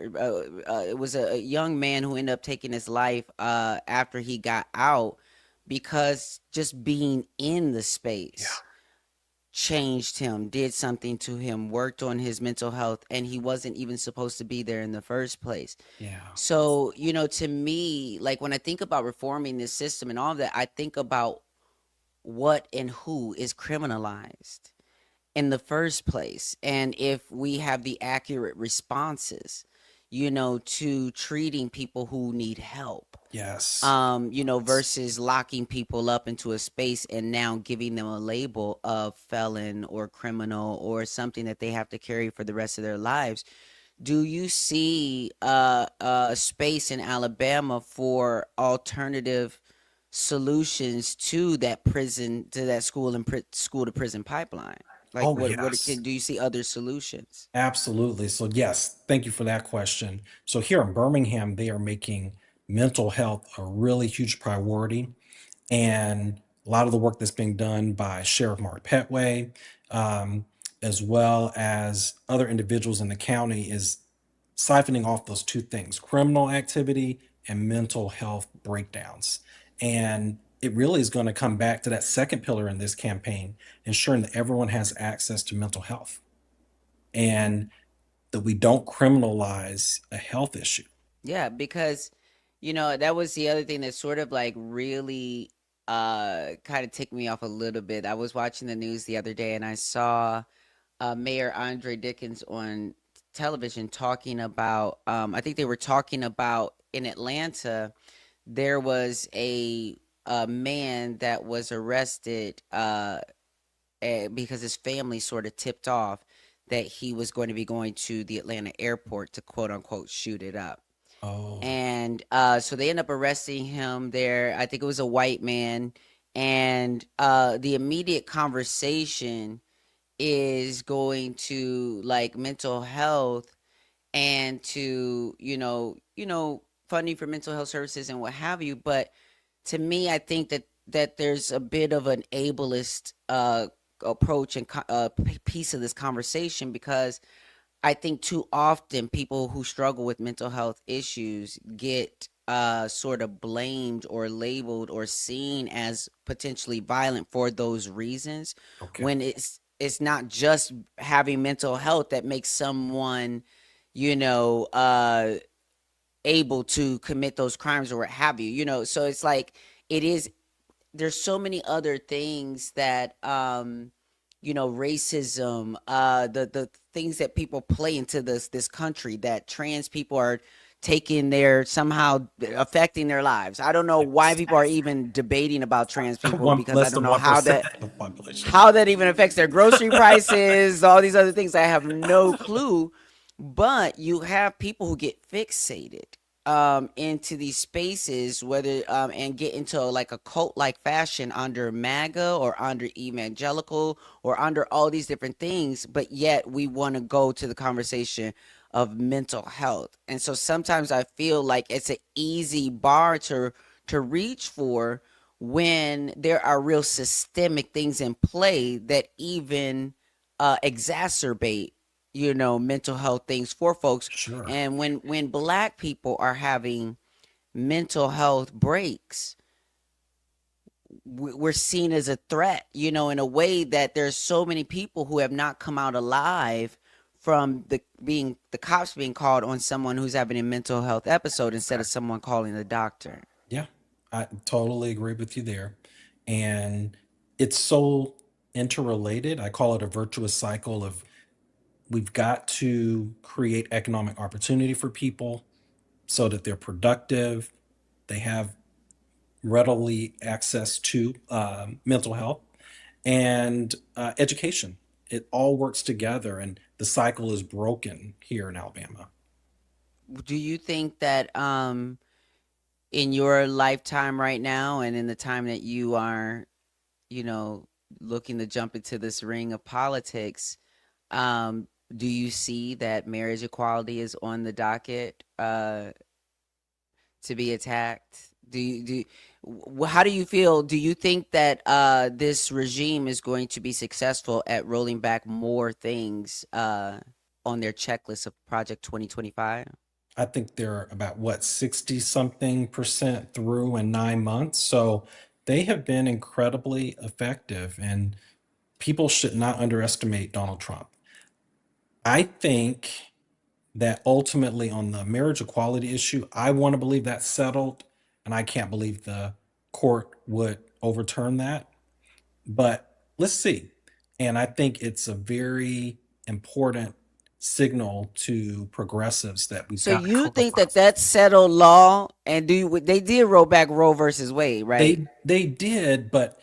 It was a young man who ended up taking his life after he got out because just being in the Yeah. space changed him, did something to him, worked on his mental health, and he wasn't even supposed to be there in the first place. Yeah. So, to me, like when I think about reforming this system and all of that, I think about what and who is criminalized in the first place. And if we have the accurate responses, to treating people who need help, Yes. versus locking people up into a space and now giving them a label of felon or criminal or something that they have to carry for the rest of their lives. Do you see a space in Alabama for alternative solutions to that prison, to that school to prison pipeline? Like, Oh, what yes. do you see other solutions? Absolutely. So, yes, thank you for that question. So, here in Birmingham, they are making mental health a really huge priority. And a lot of the work that's being done by Sheriff Mark Petway, um, as well as other individuals in the county, is siphoning off those two things: criminal activity and mental health breakdowns. And it really is going to come back to that second pillar in this campaign, ensuring that everyone has access to mental health and that we don't criminalize a health issue. Yeah, because that was the other thing that sort of like really kind of ticked me off a little bit. I was watching the news the other day and I saw Mayor Andre Dickens on television talking about I think they were talking about in Atlanta there was a man that was arrested because his family sort of tipped off that he was going to be going to the Atlanta airport to quote unquote shoot it up. Oh, And so they end up arresting him there. I think it was a white man. And the immediate conversation is going to like mental health and to, funding for mental health services and what have you. But to me, I think that there's a bit of an ableist approach and piece of this conversation because I think too often people who struggle with mental health issues get sort of blamed or labeled or seen as potentially violent for those reasons okay. when it's not just having mental health that makes someone you know uh able to commit those crimes or what have you, so it's like it is there's so many other things that racism, the things that people play into this country that trans people are taking their somehow affecting their lives. I don't know why Yes. people are even debating about trans people One because I less don't than know 1% of the population. how that even affects their grocery prices, all these other things. I have no clue. But you have people who get fixated into these spaces, whether and get into like a cult like fashion under MAGA or under evangelical or under all these different things. But yet we want to go to the conversation of mental health. And so sometimes I feel like it's an easy bar to reach for when there are real systemic things in play that even exacerbate mental health things for folks. Sure. And when black people are having mental health breaks, we're seen as a threat, in a way that there's so many people who have not come out alive from the cops being called on someone who's having a mental health episode instead of someone calling the doctor. Yeah, I totally agree with you there. And it's so interrelated. I call it a virtuous cycle of We've got to create economic opportunity for people so that they're productive, they have readily access to mental health and education. It all works together, and the cycle is broken here in Alabama. Do you think that in your lifetime right now and in the time that you are, you know, looking to jump into this ring of politics, do you see that marriage equality is on the docket to be attacked? How do you feel? Do you think that this regime is going to be successful at rolling back more things on their checklist of Project 2025? I think they're about what 60 something percent through in 9 months. So they have been incredibly effective, and people should not underestimate Donald Trump. I think that ultimately on the marriage equality issue, I want to believe that's settled, and I can't believe the court would overturn that. But let's see. And I think it's a very important signal to progressives that we've So got to you cut the think that fossil that's fuels. settled law, and they did roll back Roe versus Wade, right? They did, but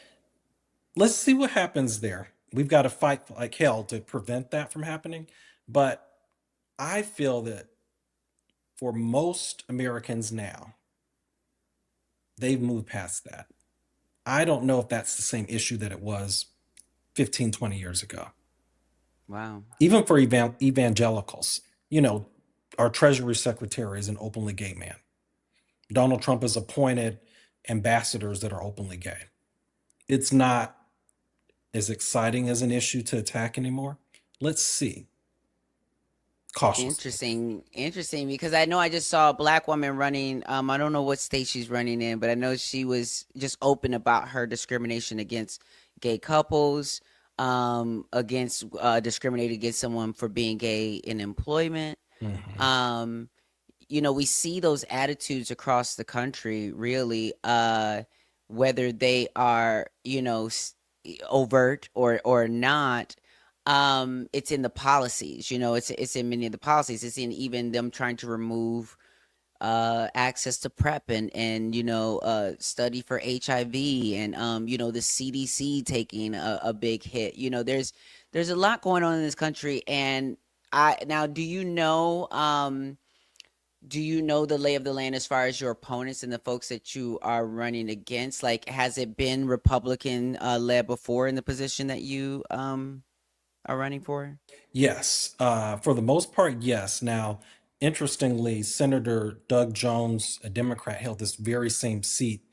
let's see what happens there. We've got to fight like hell to prevent that from happening. But I feel that for most Americans now, they've moved past that. I don't know if that's the same issue that it was 15, 20 years ago. Wow. Even for evangelicals, you know, our Treasury Secretary is an openly gay man. Donald Trump has appointed ambassadors that are openly gay. It's not as exciting as an issue to attack anymore. Let's see cautiously. Interesting, interesting. Because I know I just saw a black woman running. I don't know what state she's running in, but I know she was just open about her discrimination against gay couples, against discriminated against someone for being gay in employment. Mhm. Um, we see those attitudes across the country, really, whether they are, overt or not. It's in the policies, it's in many of the policies. It's in even them trying to remove access to prep and study for HIV, and the CDC taking a big hit. There's a lot going on in this country. And I now do you know the lay of the land as far as your opponents and the folks that you are running against? Like, has it been Republican led before in the position that you are running for? Yes, for the most part, yes. Now, interestingly, Senator Doug Jones, a Democrat, held this very same seat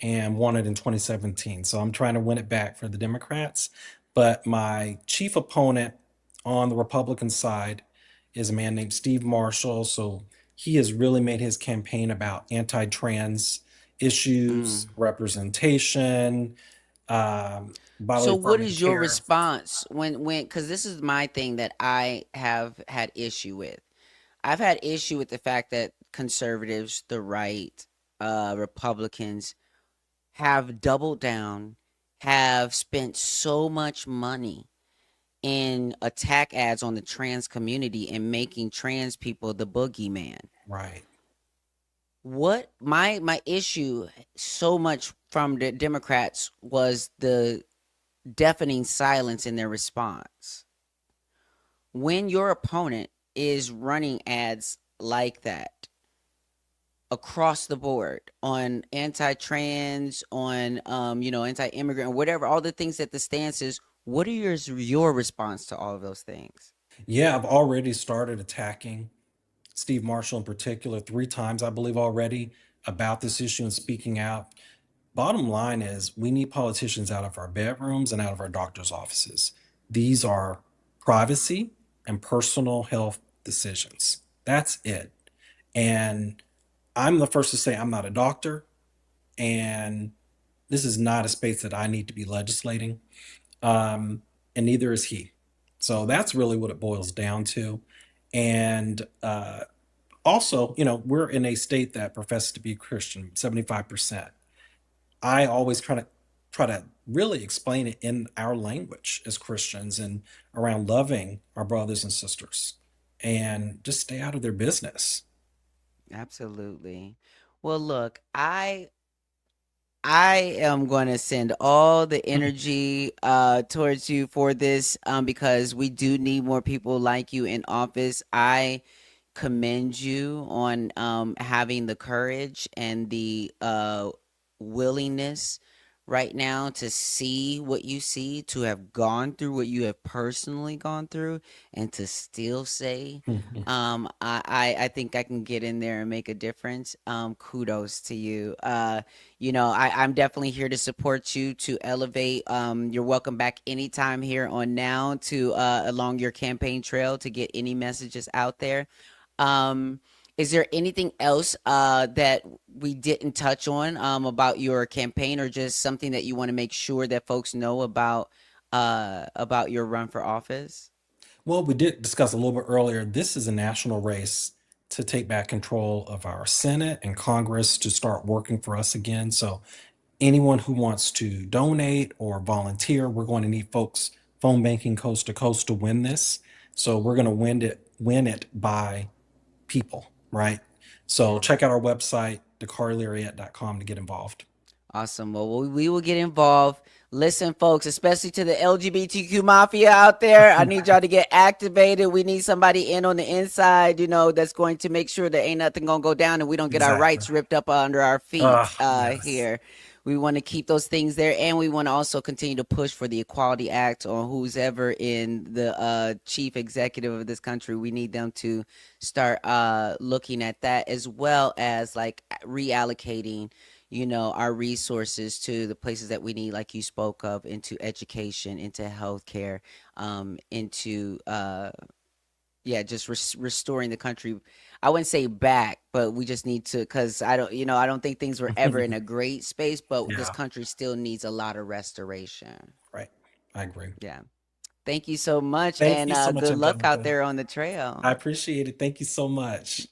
and won it in 2017. So I'm trying to win it back for the Democrats. But my chief opponent on the Republican side is a man named Steve Marshall. So he has really made his campaign about anti trans issues, Mm. representation, bodily So what affirming is your care. response when because this is my thing that I have had issue with. I've had issue with the fact that conservatives, the right, Republicans have doubled down, have spent so much money in attack ads on the trans community and making trans people the boogeyman. Right. What my issue so much from the Democrats was the deafening silence in their response. When your opponent is running ads like that across the board on anti-trans, on anti-immigrant, whatever, all the things that the stance is, what are your response to all of those things? Yeah, I've already started attacking Steve Marshall in particular 3 times, I believe, already about this issue and speaking out. Bottom line is, we need politicians out of our bedrooms and out of our doctor's offices. These are privacy and personal health decisions. That's it. And I'm the first to say I'm not a doctor, and this is not a space that I need to be legislating, um, and neither is he. So that's really what it boils down to. And also, we're in a state that professes to be Christian, 75%. I always try to try to really explain it in our language as Christians and around loving our brothers and sisters and just stay out of their business. Absolutely. Well, look, I am going to send all the energy towards you for this because we do need more people like you in office. I commend you on having the courage and the willingness right now to see what you see, to have gone through what you have personally gone through, and to still say, I think I can get in there and make a difference. Kudos to you. I'm definitely here to support you to elevate. You're welcome back anytime here on Now to along your campaign trail to get any messages out there. Um, is there anything else that we didn't touch on about your campaign, or just something that you want to make sure that folks know about your run for office? Well, we did discuss a little bit earlier. This is a national race to take back control of our Senate and Congress to start working for us again. So, anyone who wants to donate or volunteer, we're going to need folks phone banking coast to coast to win this. So, we're going to win it by people, right? So, Yeah. check out our website, DakariLarriett.com, to get involved. Awesome. Well, we will get involved. Listen, folks, especially to the LGBTQ mafia out there, I need y'all to get activated. We need somebody in on the inside, that's going to make sure that ain't nothing going to go down and we don't get our Exactly. rights ripped up under our feet Ah, yes. here. We want to keep those things there, and we want to also continue to push for the Equality Act on who's ever in the chief executive of this country. We need them to start looking at that, as well as like reallocating our resources to the places that we need, like you spoke of, into education, into healthcare, into yeah, just restoring the country. I wouldn't say back, but we just need to, because I don't think things were ever in a great space, but this Yeah, country still needs a lot of restoration. right. I agree. Yeah. Thank you so much, Thank and you so much, good luck out Angelica. there on the I trail. appreciate it. Thank you so much.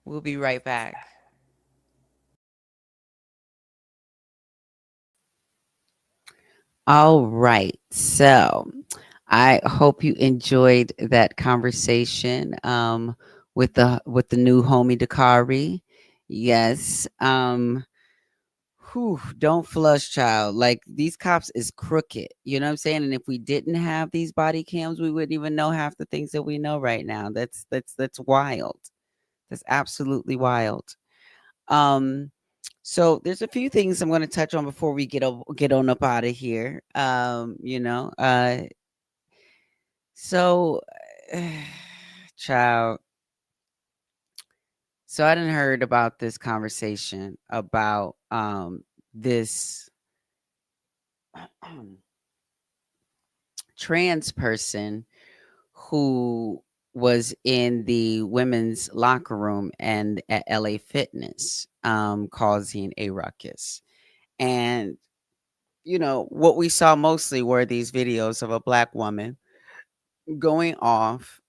We'll be right back. All right. So I hope you enjoyed that conversation with the new homie Dakari. Yes. Don't flush, child. Like, these cops is crooked. You know what I'm saying? And if we didn't have these body cams, we wouldn't even know half the things that we know right now. That's wild. That's absolutely wild. Um, so there's a few things I'm going to touch on before we get on up out of here. So, child. So I didn't heard about this conversation about this trans person who was in the women's locker room and at LA Fitness, causing a ruckus. And what we saw mostly were these videos of a black woman going off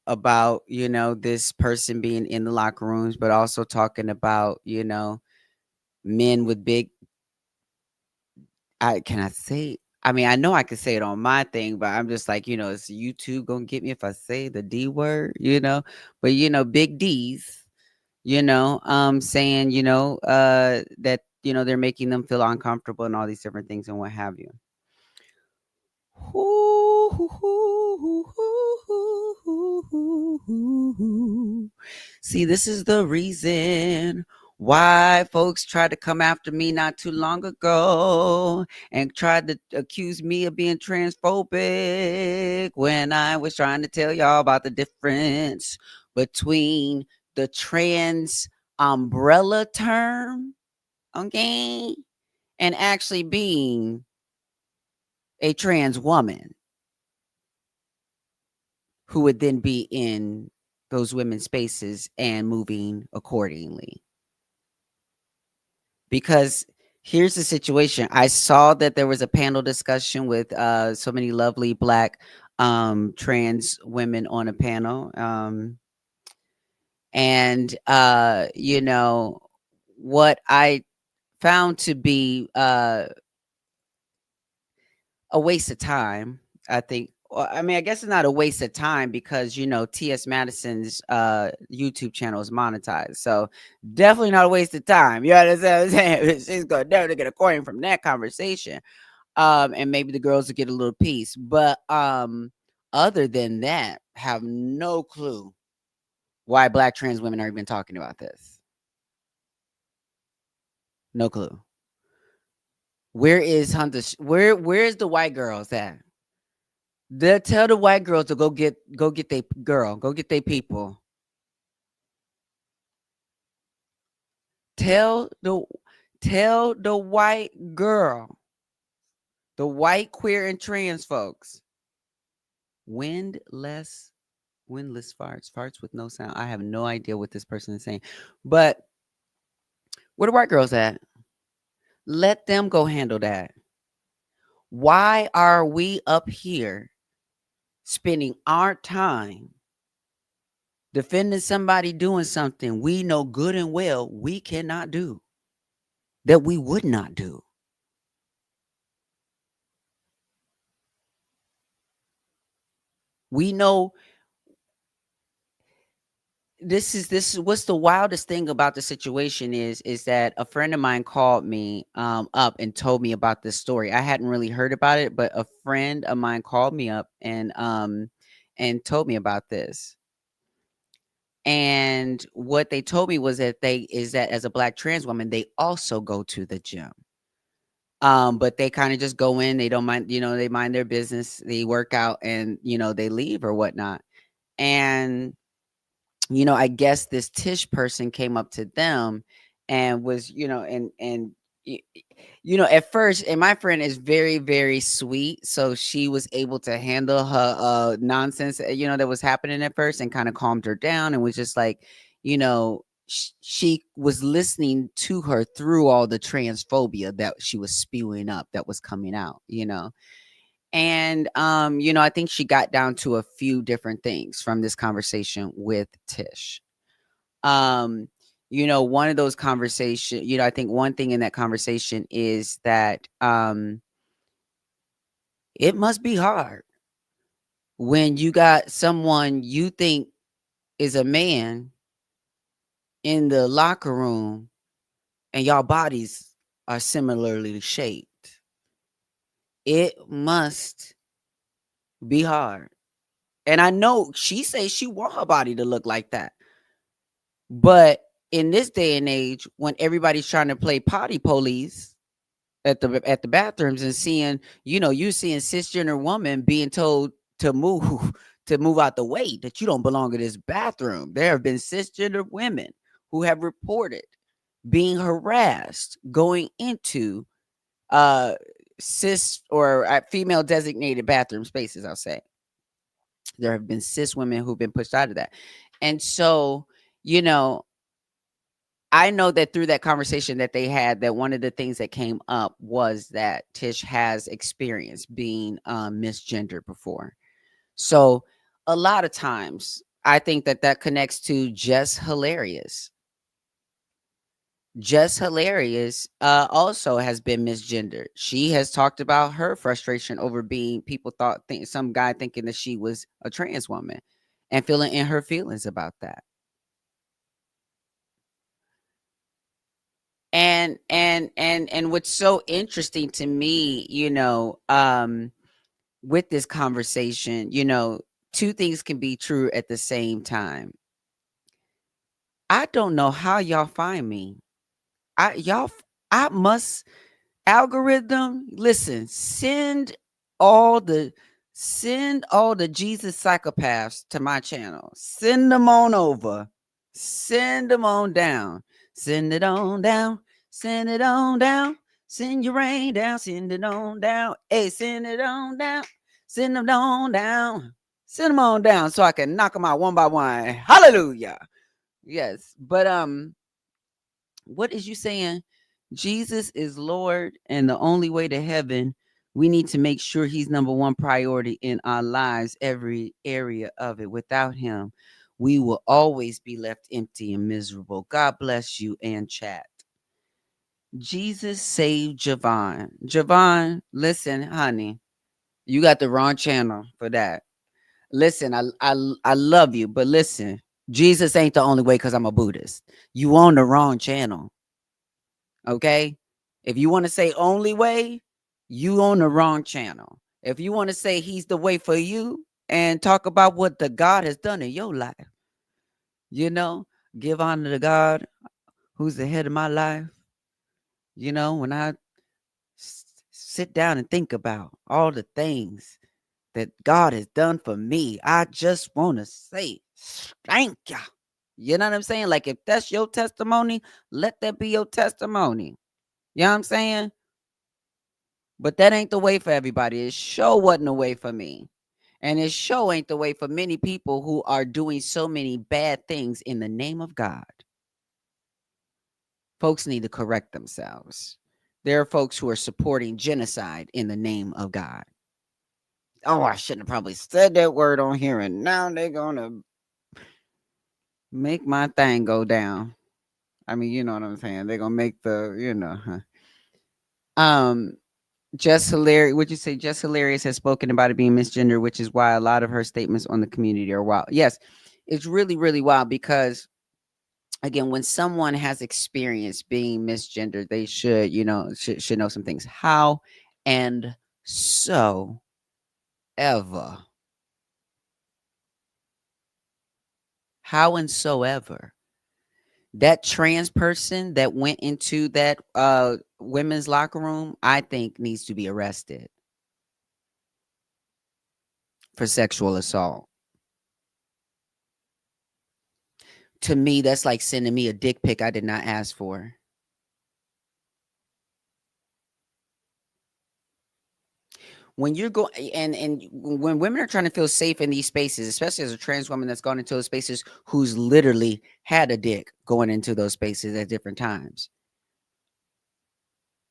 about this person being in the locker rooms, but also talking about men with big, I say, I mean, I know I can say it on my thing, but I'm just like, is YouTube gonna get me if I say the D word, but big D's, saying that they're making them feel uncomfortable and all these different things and what have you. See, this is the reason why folks tried to come after me not too long ago and tried to accuse me of being transphobic when I was trying to tell y'all about the difference between the trans umbrella term, okay, and actually being a trans woman who would then be in those women's spaces and moving accordingly. Because here's the situation. I saw that there was a panel discussion with so many lovely black trans women on a panel. And what I found to be a waste of time. I think. Well, I mean, I guess it's not a waste of time because T.S. Madison's YouTube channel is monetized, so definitely not a waste of time. You understand what I'm saying? She's gonna definitely get a coin from that conversation, and maybe the girls will get a little piece. But other than that, have no clue why Black trans women are even talking about this. No clue. Where is Hunter? Where's the white girls at? They'll tell the white girls to go get they girl, go get they people. Tell the tell the white girl, the white queer and trans folks, windless windless farts with no sound. I have no idea what this person is saying, but where the white girls at? Let them go handle that. Why are we up here spending our time defending somebody doing something we know good and well we cannot do, that we would not do? We know this is what's the wildest thing about the situation is that a friend of mine called me up and told me about this story. I hadn't really heard about it, but a friend of mine called me up and told me about this. And what they told me was that as a Black trans woman, they also go to the gym. But they kind of just go in, they don't mind, they mind their business, they work out and they leave or whatnot. And I guess this Tish person came up to them and was, y- at first, and my friend is very, very sweet. So she was able to handle her nonsense, that was happening at first and kind of calmed her down and was just like, she was listening to her through all the transphobia that she was spewing up that was coming out. And I think she got down to a few different things from this conversation with Tish. Um, one of those conversation, I think one thing in that conversation is that it must be hard when you got someone you think is a man in the locker room and y'all bodies are similarly shaped. It must be hard. And I know she says she want her body to look like that. But in this day and age, when everybody's trying to play potty police at the bathrooms and seeing, you seeing cisgender woman being told to move to move out the way, that you don't belong in this bathroom. There have been cisgender women who have reported being harassed going into uh cis or female designated bathroom spaces, I'll say. There have been cis women who've been pushed out of that. And so, you know, I know that through that conversation that they had, that one of the things that came up was that Tish has experienced being misgendered before. So a lot of times, I think that connects to Just Hilarious. Just Hilarious also has been misgendered. She has talked about her frustration over being people some guy thinking that she was a trans woman and feeling in her feelings about that. And what's so interesting to me, with this conversation, two things can be true at the same time. I don't know how y'all find me. I y'all f- I must algorithm, listen, send all the Jesus psychopaths to my channel. Send them on over. Send them on down. Send it on down. Send it on down. Send your rain down. Send it on down. Hey, send it on down. Send them on down. Send them on down so I can knock them out one by one. Hallelujah. Yes. But what is you saying? Jesus is Lord and the only way to heaven. We need to make sure he's number one priority in our lives, every area of it. Without him, we will always be left empty and miserable. God bless you and chat. Jesus saved Javon. Javon, listen, honey. You got the wrong channel for that. Listen, I love you, but listen, Jesus ain't the only way because I'm a Buddhist. You on the wrong channel. Okay? If you want to say only way, you on the wrong channel. If you want to say he's the way for you and talk about what the God has done in your life, you know, give honor to God who's the head of my life. When I sit down and think about all the things that God has done for me, I just want to say thank you. You know what I'm saying? Like if that's your testimony, let that be your testimony. You know what I'm saying? But that ain't the way for everybody. It sure wasn't the way for me. And it sure ain't the way for many people who are doing so many bad things in the name of God. Folks need to correct themselves. There are folks who are supporting genocide in the name of God. Oh, I shouldn't have probably said that word on here, and now they're gonna make my thing go down. I mean, you know what I'm saying? They're gonna make Um, Just hilarious. Would you say Just Hilarious has spoken about it being misgender, which is why a lot of her statements on the community are wild. Yes, it's really, really wild because again, when someone has experienced being misgendered, they should know some things. How and so ever. How and so ever. That trans person that went into that women's locker room, I think needs to be arrested for sexual assault. To me, that's like sending me a dick pic I did not ask for. When you're going and when women are trying to feel safe in these spaces, especially as a trans woman that's gone into those spaces who's literally had a dick going into those spaces at different times.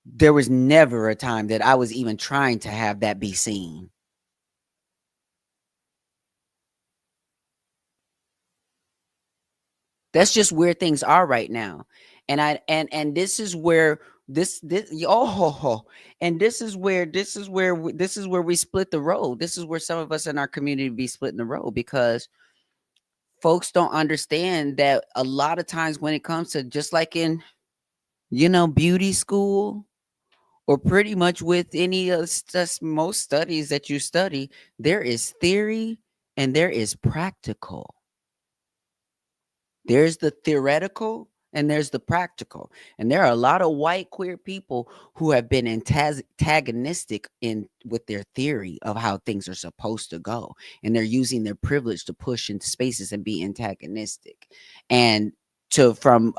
There was never a time that I was even trying to have that be seen. That's just where things are right now. And this is where this oh and this is where we split the road. This is where some of us in our community be splitting the road because folks don't understand that a lot of times when it comes to just like in beauty school or pretty much with any of most studies that you study, there is theory and there is practical. There's the theoretical and there's the practical. And there are a lot of white queer people who have been antagonistic in with their theory of how things are supposed to go. And they're using their privilege to push into spaces and be antagonistic. And from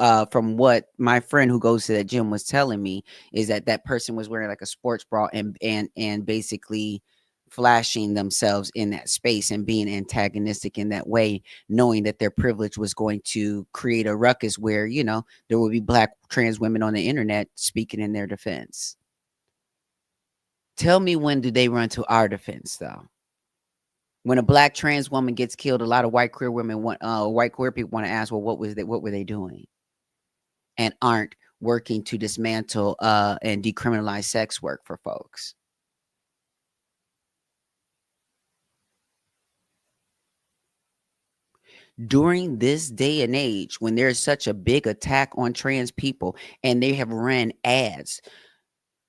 what my friend who goes to that gym was telling me is that that person was wearing like a sports bra and basically flashing themselves in that space and being antagonistic in that way, knowing that their privilege was going to create a ruckus where, there will be black trans women on the internet speaking in their defense. Tell me, when do they run to our defense though? When a black trans woman gets killed, a lot of white queer people want to ask, well, what were they doing? And aren't working to dismantle and decriminalize sex work for folks. During this day and age, when there's such a big attack on trans people and they have ran ads,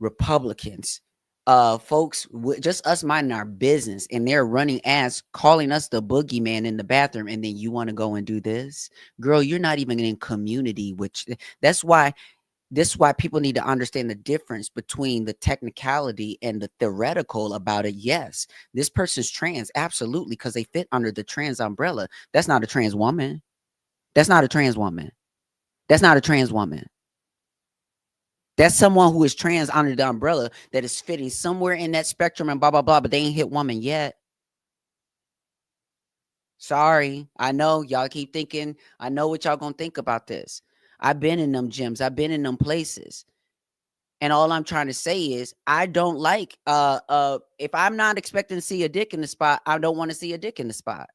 Republicans, folks, just us minding our business, and they're running ads calling us the boogeyman in the bathroom, and then you want to go and do this? Girl, you're not even in community, which that's why this is why people need to understand the difference between the technicality and the theoretical about it. Yes, this person's trans, absolutely, because they fit under the trans umbrella. That's not a trans woman. That's not a trans woman. That's not a trans woman. That's someone who is trans under the umbrella that is fitting somewhere in that spectrum and blah, blah, blah, but they ain't hit woman yet. Sorry. I know y'all keep thinking, I know what y'all gonna think about this. I've been in them gyms, I've been in them places. And all I'm trying to say is I don't like if I'm not expecting to see a dick in the spot, I don't want to see a dick in the spot.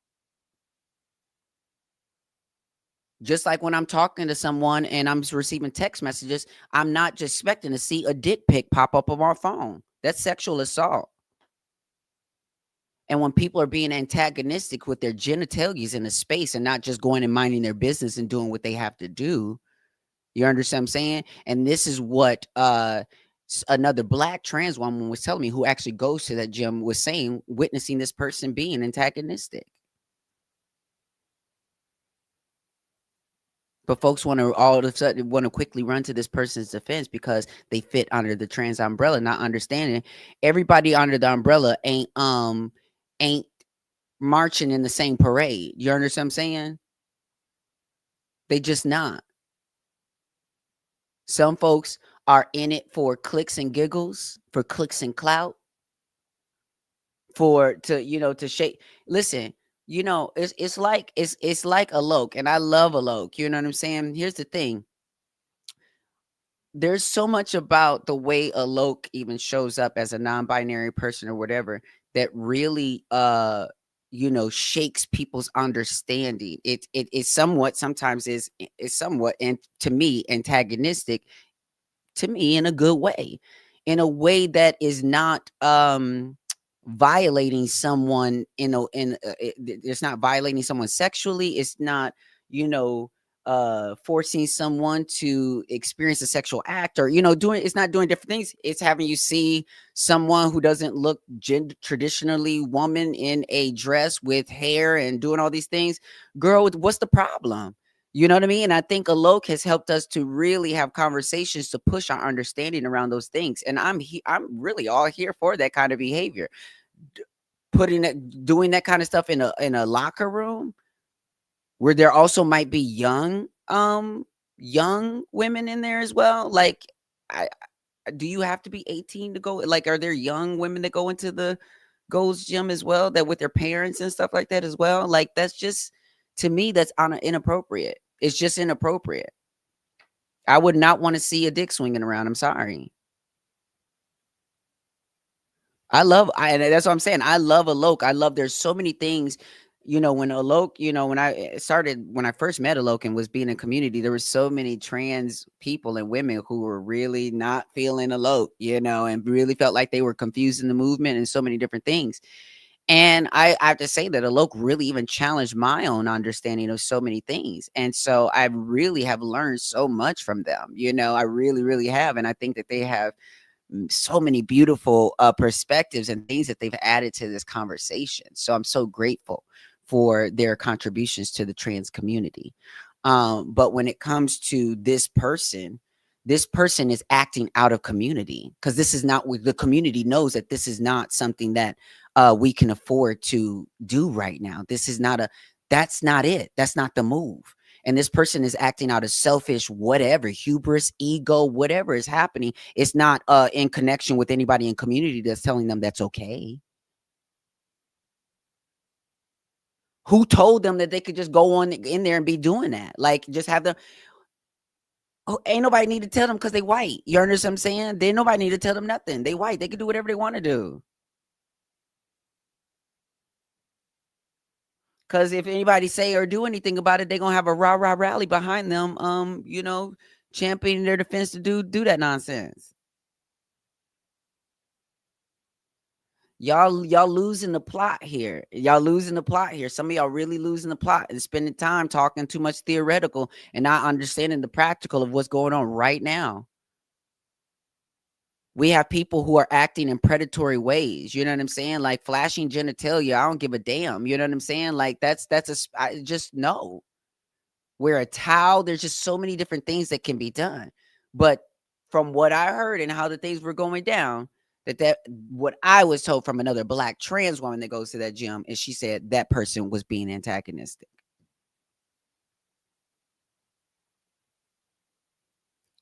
Just like when I'm talking to someone and I'm receiving text messages, I'm not just expecting to see a dick pic pop up on my phone. That's sexual assault. And when people are being antagonistic with their genitalias in a space and not just going and minding their business and doing what they have to do, you understand what I'm saying? And this is what another black trans woman was telling me, who actually goes to that gym, was saying, witnessing this person being antagonistic. But folks want to all of a sudden want to quickly run to this person's defense because they fit under the trans umbrella, not understanding everybody under the umbrella ain't marching in the same parade. You understand what I'm saying? They just not. Some folks are in it for clicks and giggles, for clicks and clout, for to to shake. Listen, it's like a loke, and I love a loke. You know what I'm saying? Here's the thing: there's so much about the way a loke even shows up as a non-binary person or whatever that really shakes people's understanding. It is somewhat sometimes is somewhat, and to me, antagonistic, to me, in a good way, in a way that is not violating someone it's not violating someone sexually. It's not you know forcing someone to experience a sexual act, or doing, it's not doing different things. It's having you see someone who doesn't look gender traditionally woman in a dress with hair and doing all these things. Girl, what's the problem? You know what I mean? And I think Alok has helped us to really have conversations to push our understanding around those things. And I'm really all here for that kind of behavior. Putting that, doing that kind of stuff in a locker room where there also might be young women in there as well. Like, I do you have to be 18 to go? Like, are there young women that go into the Gold's Gym as well, that with their parents and stuff like that as well? Like, that's just, to me, that's inappropriate. It's just inappropriate. I would not want to see a dick swinging around. I'm sorry. And that's what I'm saying. I love Alok. I love, there's so many things, when Alok, when I first met Alok and was being in community, there were so many trans people and women who were really not feeling Alok, and really felt like they were confused in the movement and so many different things. And I have to say that Alok really even challenged my own understanding of so many things. And so I really have learned so much from them. I really, really have. And I think that they have so many beautiful perspectives and things that they've added to this conversation. So I'm so grateful for their contributions to the trans community. But when it comes to this person is acting out of community, because this is not what the community knows, that this is not something that we can afford to do right now. This is not that's not it. That's not the move. And this person is acting out of selfish, whatever, hubris, ego, whatever is happening. It's not in connection with anybody in community that's telling them that's okay. Who told them that they could just go on in there and be doing that? Like, just have them. Oh, ain't nobody need to tell them because they white. You understand what I'm saying? They nobody need to tell them nothing. They white. They can do whatever they want to do. Because if anybody say or do anything about it, they're gonna have a rah rah rally behind them. Championing their defense to do that nonsense. Y'all losing the plot here. Y'all losing the plot here. Some of y'all really losing the plot and spending time talking too much theoretical and not understanding the practical of what's going on right now. We have people who are acting in predatory ways. You know what I'm saying? Like flashing genitalia. I don't give a damn. You know what I'm saying? Like I just no. Wear a towel. There's just so many different things that can be done. But from what I heard and how the things were going down, that what I was told from another black trans woman that goes to that gym, and she said that person was being antagonistic.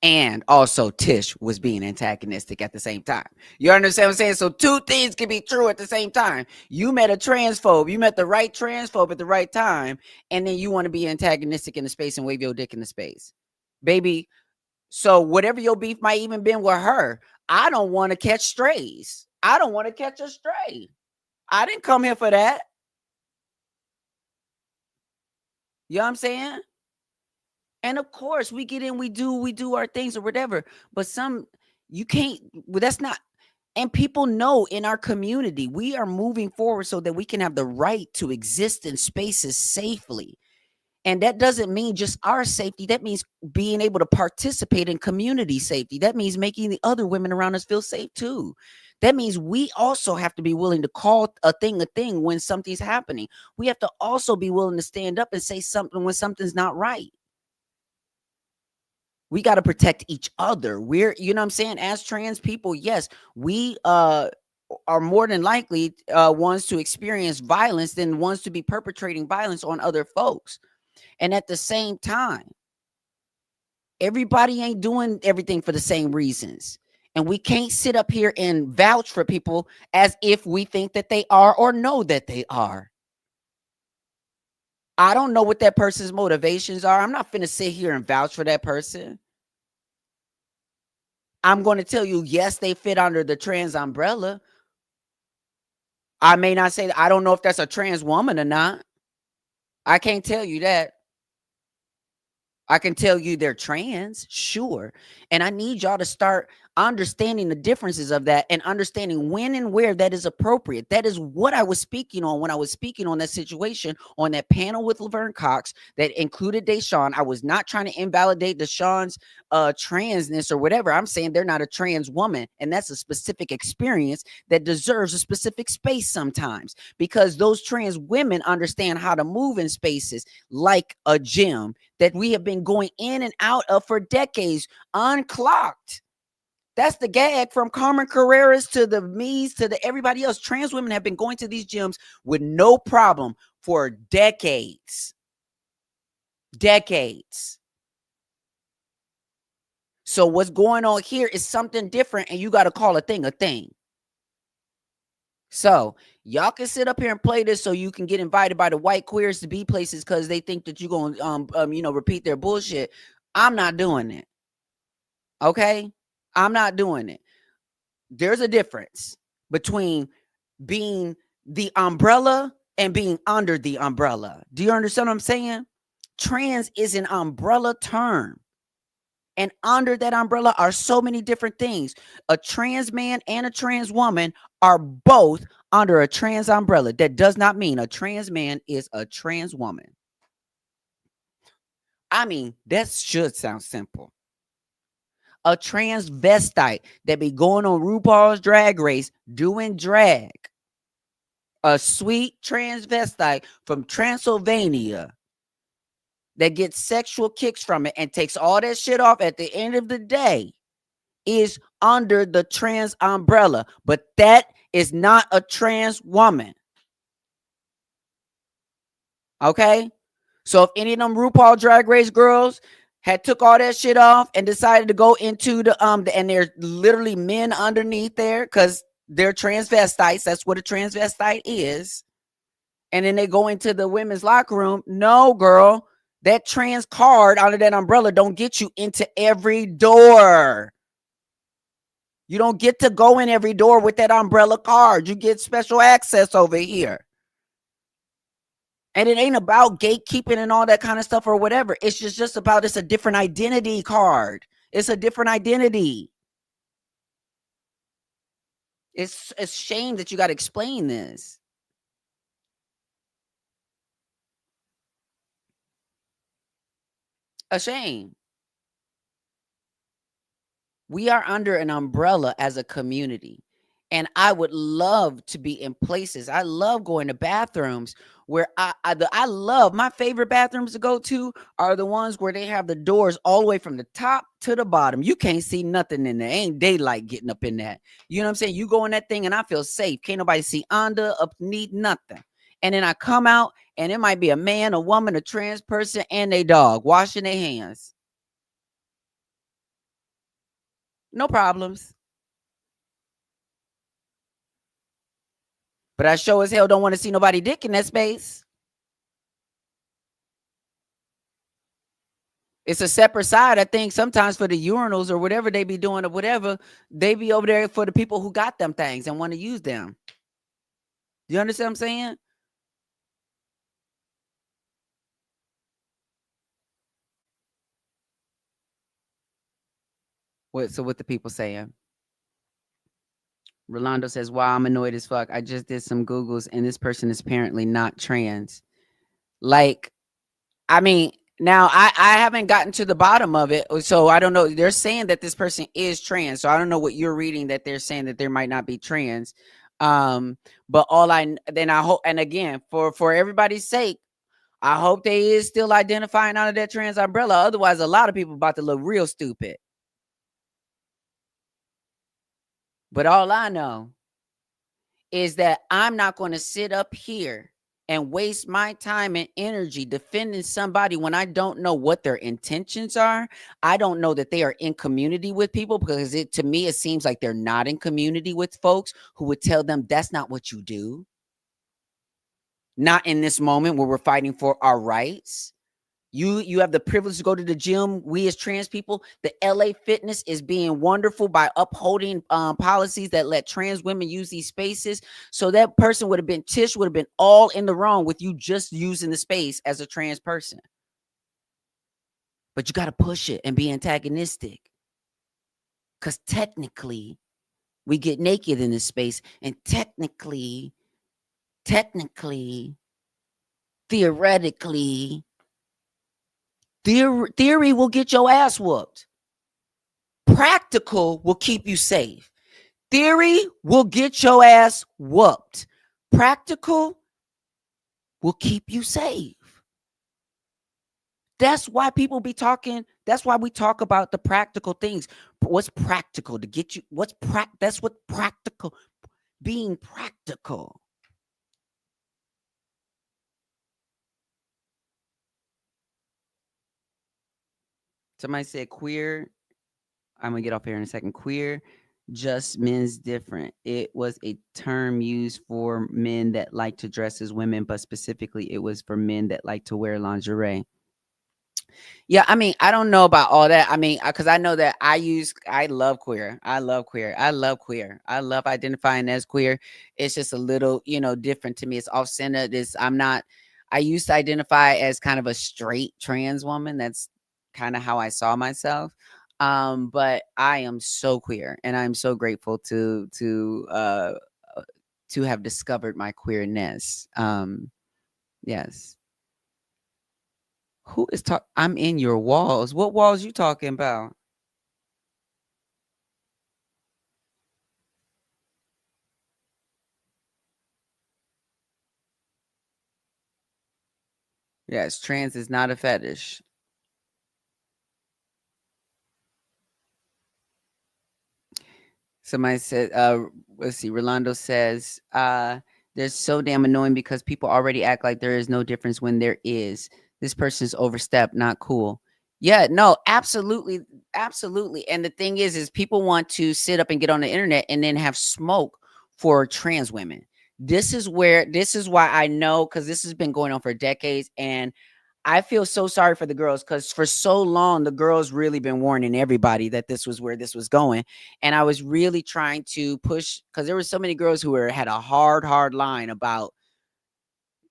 And also Tish was being antagonistic at the same time. You understand what I'm saying? So two things can be true at the same time. You met a transphobe, you met the right transphobe at the right time, and then you want to be antagonistic in the space and wave your dick in the space. Baby, so whatever your beef might even been with her, I don't want to catch strays. I don't want to catch a stray. I didn't come here for that. You know what I'm saying? And of course, we get in, we do our things or whatever. But you can't. Well, that's not. And people know in our community, we are moving forward so that we can have the right to exist in spaces safely. And that doesn't mean just our safety. That means being able to participate in community safety. That means making the other women around us feel safe too. That means we also have to be willing to call a thing when something's happening. We have to also be willing to stand up and say something when something's not right. We got to protect each other. We're, you know what I'm saying? As trans people, yes, we are more than likely ones to experience violence than ones to be perpetrating violence on other folks. And at the same time, everybody ain't doing everything for the same reasons. And we can't sit up here and vouch for people as if we think that they are or know that they are. I don't know what that person's motivations are. I'm not finna sit here and vouch for that person. I'm going to tell you, yes, they fit under the trans umbrella. I may not say that. I don't know if that's a trans woman or not. I can't tell you that. I can tell you they're trans, sure. And I need y'all to start understanding the differences of that and understanding when and where that is appropriate. That is what I was speaking on when I was speaking on that situation on that panel with Laverne Cox that included Deshaun. I was not trying to invalidate Deshaun's transness or whatever. I'm saying they're not a trans woman, and that's a specific experience that deserves a specific space sometimes because those trans women understand how to move in spaces like a gym that we have been going in and out of for decades, unclocked. That's the gag from Carmen Carreras to the me's to the everybody else. Trans women have been going to these gyms with no problem for decades. Decades. So what's going on here is something different, and you got to call a thing a thing. So y'all can sit up here and play this so you can get invited by the white queers to be places because they think that you're going to repeat their bullshit. I'm not doing it. Okay? I'm not doing it. There's a difference between being the umbrella and being under the umbrella. Do you understand what I'm saying? Trans is an umbrella term. And under that umbrella are so many different things. A trans man and a trans woman are both under a trans umbrella. That does not mean a trans man is a trans woman. I mean, that should sound simple. A transvestite that be going on RuPaul's Drag Race doing drag. A sweet transvestite from Transylvania that gets sexual kicks from it and takes all that shit off at the end of the day is under the trans umbrella, but that is not a trans woman. Okay? So if any of them RuPaul Drag Race girls had took all that shit off and decided to go into and there's literally men underneath there because they're transvestites. That's what a transvestite is. And then they go into the women's locker room. No, girl, that trans card under that umbrella don't get you into every door. You don't get to go in every door with that umbrella card. You get special access over here. And it ain't about gatekeeping and all that kind of stuff or whatever. It's just about it's a different identity card. It's a different identity. It's a shame that you got to explain this. A shame. We are under an umbrella as a community. And I would love to be in places. I love going to bathrooms where I love my favorite bathrooms to go to are the ones where they have the doors all the way from the top to the bottom. You can't see nothing in there. Ain't daylight getting up in that. You know what I'm saying? You go in that thing and I feel safe. Can't nobody see under, up, need nothing. And then I come out and it might be a man, a woman, a trans person, and a dog washing their hands. No problems. But I sure as hell don't want to see nobody dick in that space. It's a separate side, I think, sometimes for the urinals or whatever they be doing or whatever. They be over there for the people who got them things and want to use them. You understand what I'm saying? So what the people saying? Rolando says, "Wow, I'm annoyed as fuck. I just did some Googles and this person is apparently not trans." Like, I mean, now I haven't gotten to the bottom of it, so I don't know. They're saying that this person is trans, so I don't know what you're reading that they're saying that there might not be trans. Um, but then I hope, and again, for everybody's sake, I hope they is still identifying under that trans umbrella. Otherwise, a lot of people about to look real stupid. But all I know is that I'm not going to sit up here and waste my time and energy defending somebody when I don't know what their intentions are. I don't know that they are in community with people, because to me it seems like they're not in community with folks who would tell them that's not what you do. Not in this moment where we're fighting for our rights. You have the privilege to go to the gym. We as trans people, the LA Fitness is being wonderful by upholding policies that let trans women use these spaces. So that person would have been, Tish would have been all in the wrong with you just using the space as a trans person. But you got to push it and be antagonistic, because technically we get naked in this space, and technically, theoretically, theory will get your ass whooped. Practical will keep you safe. Theory will get your ass whooped. Practical will keep you safe. That's why people be talking. That's why we talk about the practical things. What's practical to get you? That's what practical, being practical. Somebody said queer. I'm gonna get off here in a second. Queer, just men's different. It was a term used for men that like to dress as women, but specifically it was for men that like to wear lingerie. Yeah, I mean, I don't know about all that. I mean, because I know that I love queer. I love queer. I love queer. I love identifying as queer. It's just a little, different to me. It's off center. I used to identify as kind of a straight trans woman. That's kind of how I saw myself. But I am so queer, and I'm so grateful to have discovered my queerness. Yes. Who is talk? I'm in your walls. What walls you talking about? Yes, trans is not a fetish. Somebody said, let's see, Rolando says, they're so damn annoying because people already act like there is no difference when there is. This person's overstepped, not cool. Yeah, no, absolutely, absolutely. And the thing is people want to sit up and get on the internet and then have smoke for trans women. This is why I know, because this has been going on for decades, and I feel so sorry for the girls, because for so long the girls really been warning everybody that this was where this was going, and I was really trying to push, because there were so many girls who had a hard line about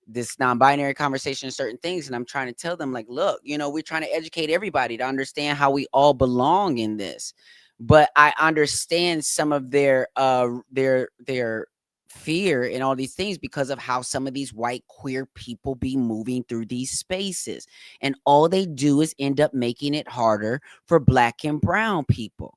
this non-binary conversation, certain things, and I'm trying to tell them, like, look, we're trying to educate everybody to understand how we all belong in this. But I understand some of their fear and all these things because of how some of these white queer people be moving through these spaces, and all they do is end up making it harder for black and brown people,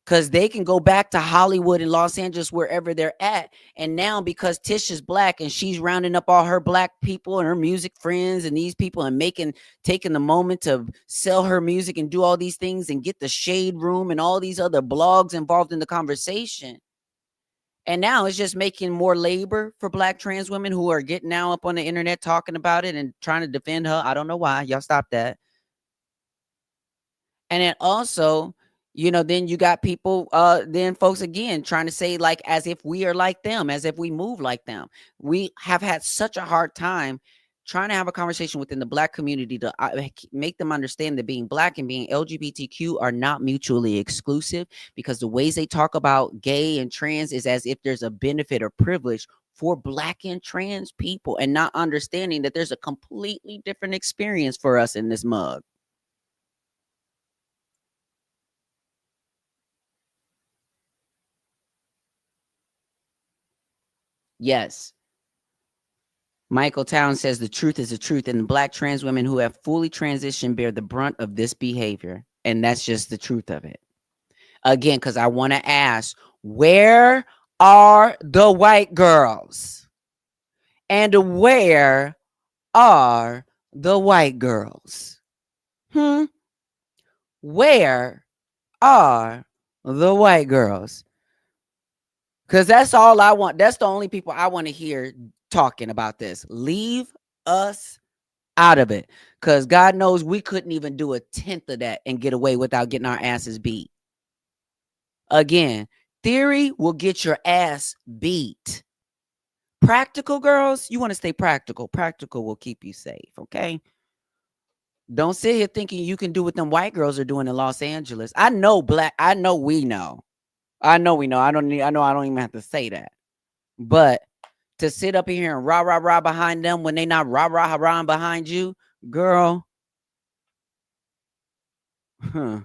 because they can go back to Hollywood and Los Angeles, wherever they're at. And now, because Tish is black and she's rounding up all her black people and her music friends and these people, and taking the moment to sell her music and do all these things and get the Shade Room and all these other blogs involved in the conversation. And now it's just making more labor for black trans women who are getting now up on the internet talking about it and trying to defend her. I don't know why. Y'all stop that. And then also, then you got people, then folks again trying to say, like, as if we are like them, as if we move like them. We have had such a hard time trying to have a conversation within the black community to make them understand that being black and being LGBTQ are not mutually exclusive, because the ways they talk about gay and trans is as if there's a benefit or privilege for black and trans people, and not understanding that there's a completely different experience for us in this mug. Yes. Michael Town says the truth is the truth, and the black trans women who have fully transitioned bear the brunt of this behavior. And that's just the truth of it. Again, because I want to ask, where are the white girls? And where are the white girls? Hmm? Where are the white girls? Because that's all I want. That's the only people I want to hear talking about this. Leave us out of it. Because God knows we couldn't even do a tenth of that and get away without getting our asses beat. Again, theory will get your ass beat. Practical girls, you want to stay practical. Practical will keep you safe, okay? Don't sit here thinking you can do what them white girls are doing in Los Angeles. I know black, I know we know. I know we know. I don't even have to say that. But to sit up here and rah rah rah behind them when they not rah rah rah behind you, girl. Huh.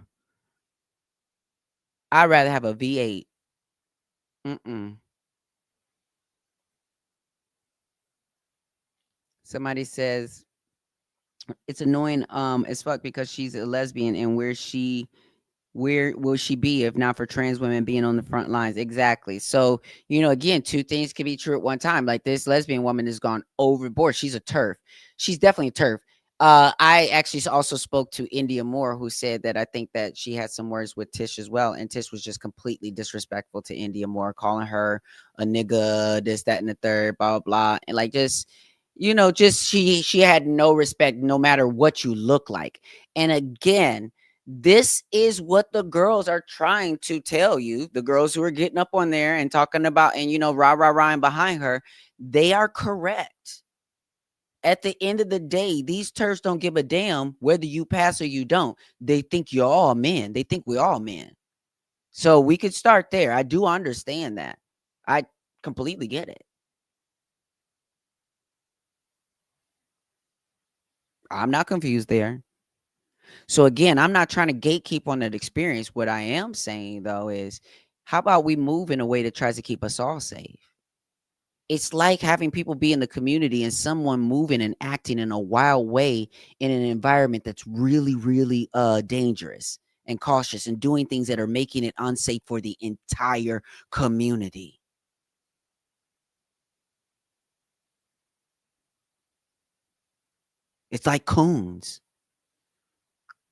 I'd rather have a V8. Mm-mm. Somebody says it's annoying as fuck because she's a lesbian and where will she be if not for trans women being on the front lines? Exactly. So, again, two things can be true at one time. Like this lesbian woman has gone overboard. She's a turf. She's definitely a turf. I actually also spoke to India Moore, who said that I think that she had some words with Tish as well. And Tish was just completely disrespectful to India Moore, calling her a nigga, this, that, and the third, blah, blah, blah. And like just, just she had no respect no matter what you look like. And again, this is what the girls are trying to tell you. The girls who are getting up on there and talking about and rah rah rah behind her, they are correct. At the end of the day, these turfs don't give a damn whether you pass or you don't. They think you're all men. They think we're all men. So we could start there. I do understand that. I completely get it. I'm not confused there. So again, I'm not trying to gatekeep on that experience. What I am saying though is, how about we move in a way that tries to keep us all safe? It's like having people be in the community and someone moving and acting in a wild way in an environment that's really, really dangerous and cautious and doing things that are making it unsafe for the entire community. It's like coons.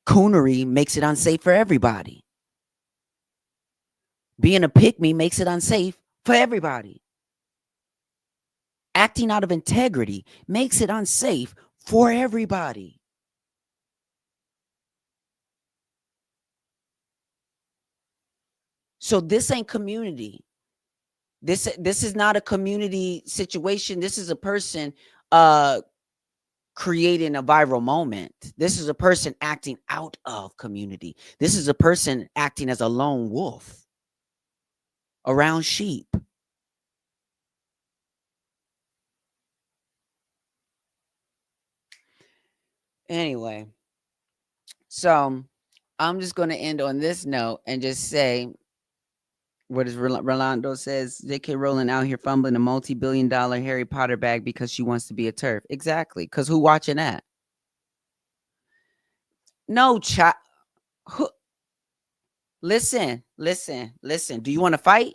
Coonery makes it unsafe for everybody. Being a pick-me makes it unsafe for everybody. Acting out of integrity makes it unsafe for everybody. So this ain't community. This is not a community situation. This is a person uh creating a viral moment. This is a person acting out of community. This is a person acting as a lone wolf around sheep. Anyway, so I'm just going to end on this note and just say what is Rolando says, J.K. Rowling out here fumbling a multi-billion-dollar Harry Potter bag because she wants to be a turf. Exactly. Because who watching that? No, child. Listen, listen, listen. Do you want to fight?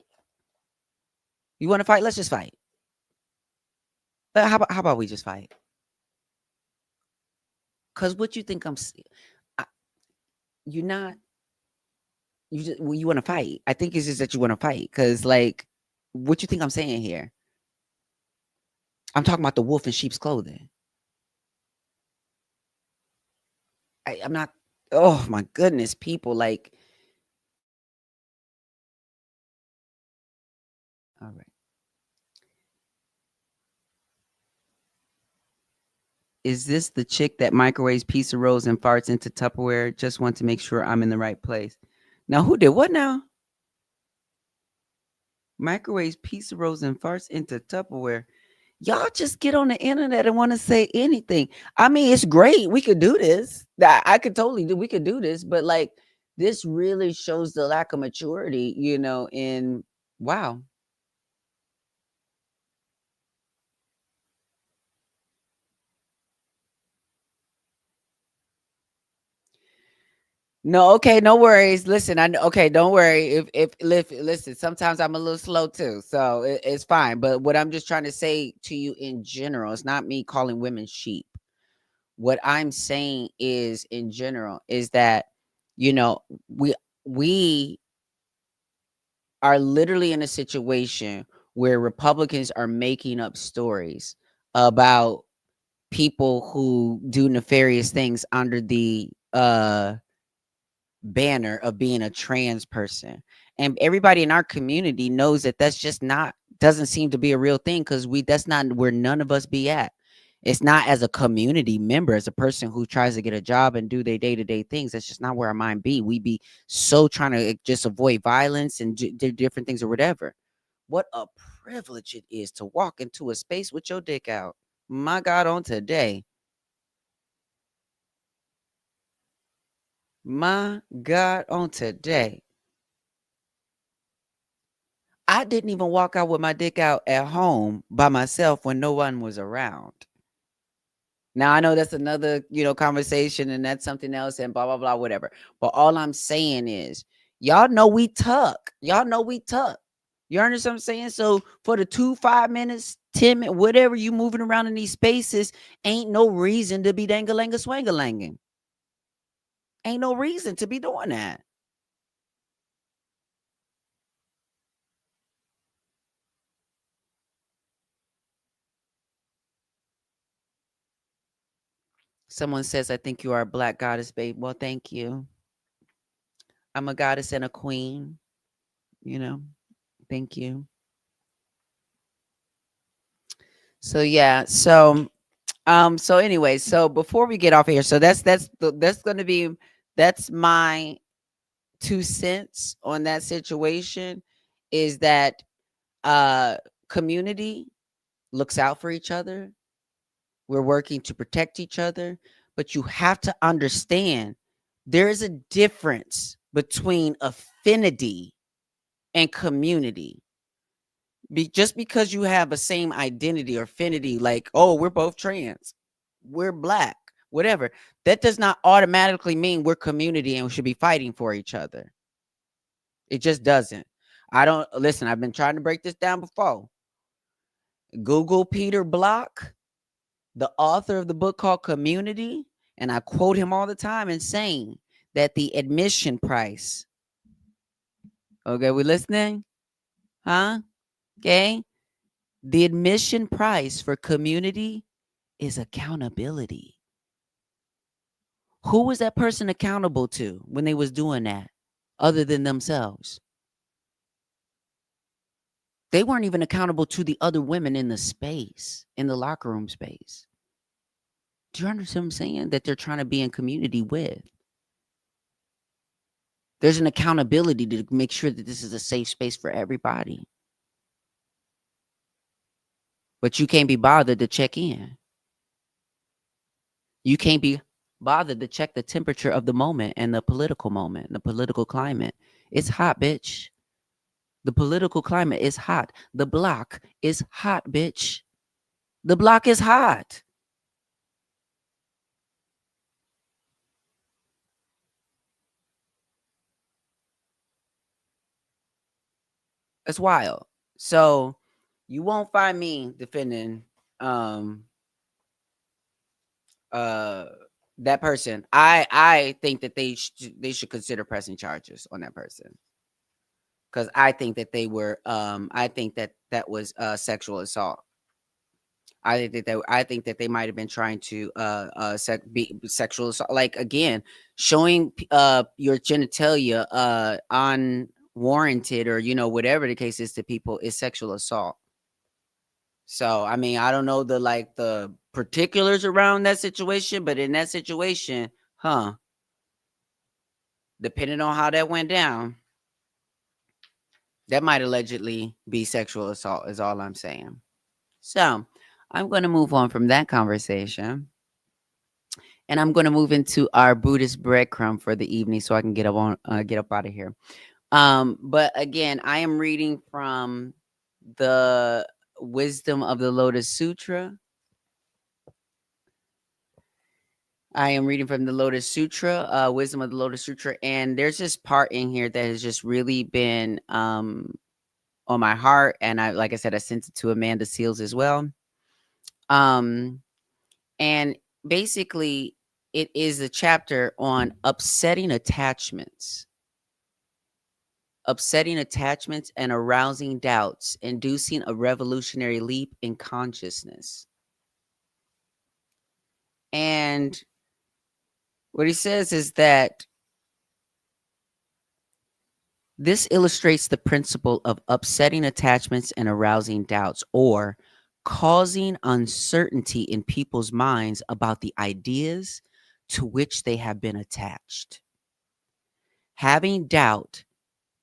You want to fight? Let's just fight. How about we just fight? Cause what you think I, you're not. You just well, you want to fight. I think it's just that you want to fight. Cause like, what you think I'm saying here? I'm talking about the wolf in sheep's clothing. I'm not. Oh my goodness, people! Like, all right. Is this the chick that microwaves pizza rolls and farts into Tupperware? Just want to make sure I'm in the right place. Now, who did what now? Microwaves pizza rolls and farts into Tupperware. Y'all just get on the internet and want to say anything. I mean, it's great. We could do this. I could totally do. We could do this, but like, this really shows the lack of maturity. In wow. No, okay, no worries. Listen, I know. Okay, don't worry. Listen, sometimes I'm a little slow too, so it's fine. But what I'm just trying to say to you in general, it's not me calling women sheep. What I'm saying is, in general, is that you know we we are literally in a situation where Republicans are making up stories about people who do nefarious things under the banner of being a trans person. And everybody in our community knows that that's just not doesn't seem to be a real thing because we that's not where none of us be at. It's not as a community member, as a person who tries to get a job and do their day-to-day things. That's just not where our mind be. We be so trying to just avoid violence and do different things or whatever. What a privilege it is to walk into a space with your dick out. My God, on today. My God, on today. I didn't even walk out with my dick out at home by myself when no one was around. Now I know that's another, conversation and that's something else and blah blah blah whatever. But all I'm saying is, y'all know we tuck. Y'all know we tuck. You understand what I'm saying? So for the 2 5 minutes, 10 minutes, whatever you moving around in these spaces, ain't no reason to be dangalanga swangalanging. Ain't no reason to be doing that. Someone says, I think you are a black goddess, babe. Well, thank you. I'm a goddess and a queen, you know. Thank you. So yeah, so anyway, so before we get off here, so that's going to be that's my 2 cents on that situation is that uh community looks out for each other. We're working to protect each other, but you have to understand there is a difference between affinity and community. Just because you have a same identity or affinity, like, oh, we're both trans, we're black, whatever, that does not automatically mean we're community and we should be fighting for each other. It just doesn't. I don't listen. I've been trying to break this down before. Google Peter Block, the author of the book called Community, and I quote him all the time in saying that the admission price. Okay, we listening? Huh? Okay. The admission price for community is accountability. Who was that person accountable to when they was doing that other than themselves? They weren't even accountable to the other women in the space, in the locker room space. Do you understand what I'm saying? That they're trying to be in community with. There's an accountability to make sure that this is a safe space for everybody. But you can't be bothered to check in. You can't be bothered to check the temperature of the moment and the political moment, the political climate. It's hot, bitch. The political climate is hot. The block is hot, bitch. The block is hot. It's wild. So you won't find me defending um uh that person. I think that they should consider pressing charges on that person because I think that they were I think that that was sexual assault. I think that they might have been trying to be sexual assault, like again showing your genitalia unwarranted or whatever the case is to people is sexual assault. So I mean I don't know the particulars around that situation, but in that situation, huh? Depending on how that went down, that might allegedly be sexual assault. Is all I'm saying. So I'm going to move on from that conversation. And I'm going to move into our Buddhist breadcrumb for the evening, so I can get up out of here. But again, I am reading from the Wisdom of the Lotus Sutra. I am reading from the Lotus Sutra, Wisdom of the Lotus Sutra, and there's this part in here that has just really been on my heart, and I, like I said, I sent it to Amanda Seals as well. Um, and basically, it is a chapter on upsetting attachments and arousing doubts, inducing a revolutionary leap in consciousness. And what he says is that this illustrates the principle of upsetting attachments and arousing doubts, or causing uncertainty in people's minds about the ideas to which they have been attached. Having doubt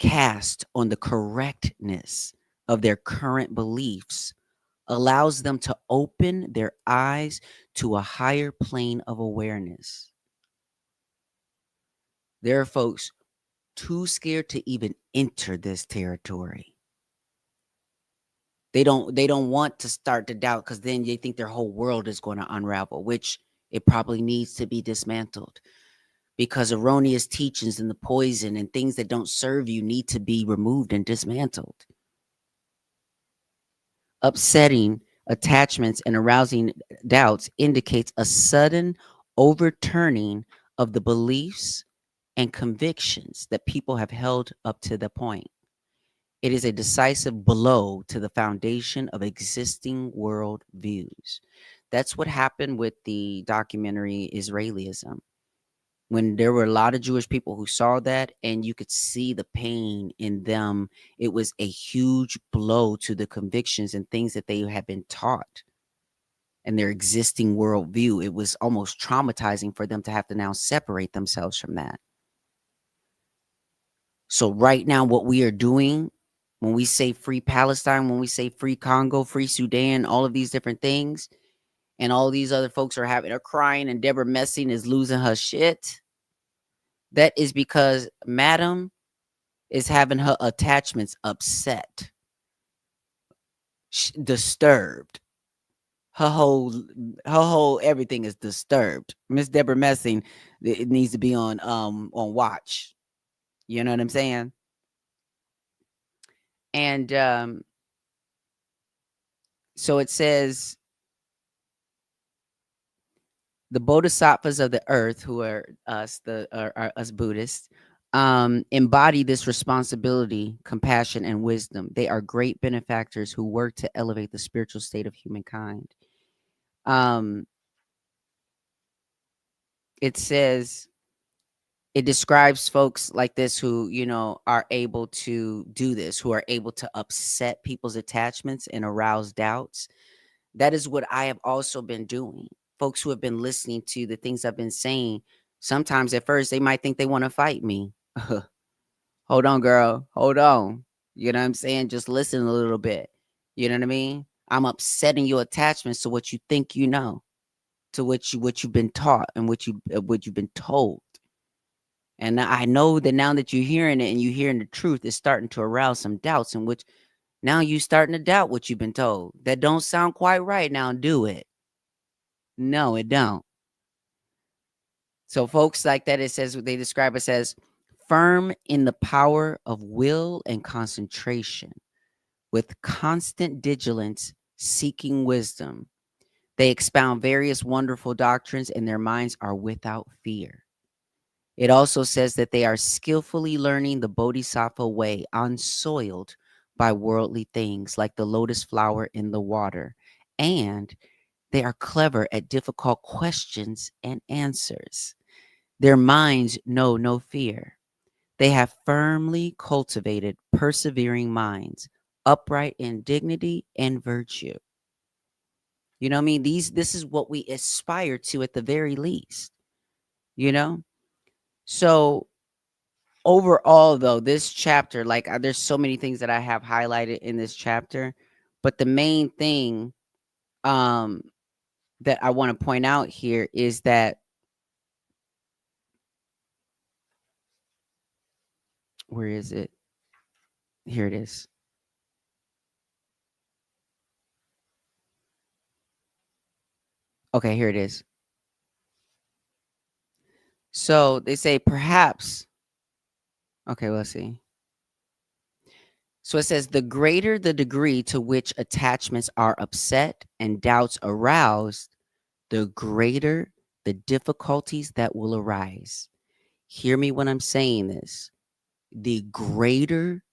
cast on the correctness of their current beliefs allows them to open their eyes to a higher plane of awareness. There are folks too scared to even enter this territory. They don't want to start to doubt because then they think their whole world is going to unravel, which it probably needs to be dismantled because erroneous teachings and the poison and things that don't serve you need to be removed and dismantled. Upsetting attachments and arousing doubts indicates a sudden overturning of the beliefs and convictions that people have held up to the point. It is a decisive blow to the foundation of existing world views. That's what happened with the documentary Israelism. When there were a lot of Jewish people who saw that, and you could see the pain in them, it was a huge blow to the convictions and things that they had been taught and their existing worldview. It was almost traumatizing for them to have to now separate themselves from that. So right now, what we are doing when we say free Palestine, when we say free Congo, free Sudan, all of these different things, and all these other folks are crying, and Deborah Messing is losing her shit. That is because Madam is having her attachments upset, disturbed. Her whole, her whole everything is disturbed. Miss Deborah Messing, it needs to be on watch. You know what I'm saying? And so it says the bodhisattvas of the earth, who are us, are us Buddhists, embody this responsibility, compassion, and wisdom. They are great benefactors who work to elevate the spiritual state of humankind. Um, it says it describes folks like this who, are able to do this, who are able to upset people's attachments and arouse doubts. That is what I have also been doing. Folks who have been listening to the things I've been saying, sometimes at first they might think they want to fight me. Hold on, girl. Hold on. You know what I'm saying? Just listen a little bit. You know what I mean? I'm upsetting your attachments to what you think you know, to what you've been taught and what you've been told. And I know that now that you're hearing it and you're hearing the truth, it's starting to arouse some doubts in which now you starting to doubt what you've been told. That don't sound quite right. Now do it. No, it don't. So folks like that, it says what they describe us as firm in the power of will and concentration, with constant vigilance, seeking wisdom. They expound various wonderful doctrines, and their minds are without fear. It also says that they are skillfully learning the bodhisattva way, unsoiled by worldly things like the lotus flower in the water. And they are clever at difficult questions and answers. Their minds know no fear. They have firmly cultivated, persevering minds, upright in dignity and virtue. You know what I mean? This is what we aspire to at the very least, you know? So overall though, this chapter, like there's so many things that I have highlighted in this chapter, but the main thing um that I want to point out here is that where is it? Here it is. Okay, here it is. So they say perhaps, okay, let's see. So it says the greater the degree to which attachments are upset and doubts aroused, the greater the difficulties that will arise. Hear me when I'm saying this. The greater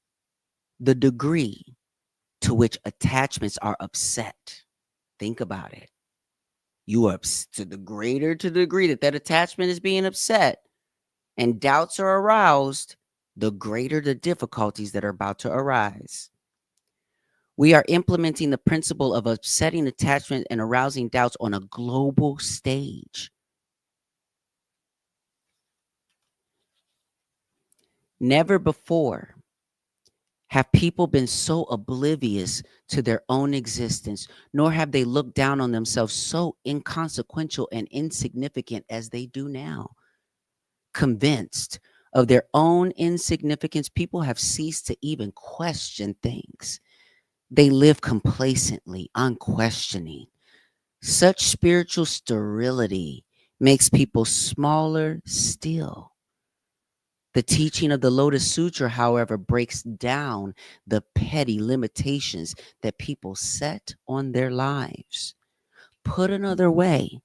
the degree to which attachments are upset. Think about it. You are to the greater to the degree that that attachment is being upset and doubts are aroused, the greater the difficulties that are about to arise. We are implementing the principle of upsetting attachment and arousing doubts on a global stage. Never before have people been so oblivious to their own existence, nor have they looked down on themselves so inconsequential and insignificant as they do now. Convinced of their own insignificance, people have ceased to even question things. They live complacently, unquestioning. Such spiritual sterility makes people smaller still. The teaching of the Lotus Sutra, however, breaks down the petty limitations that people set on their lives. Put another way,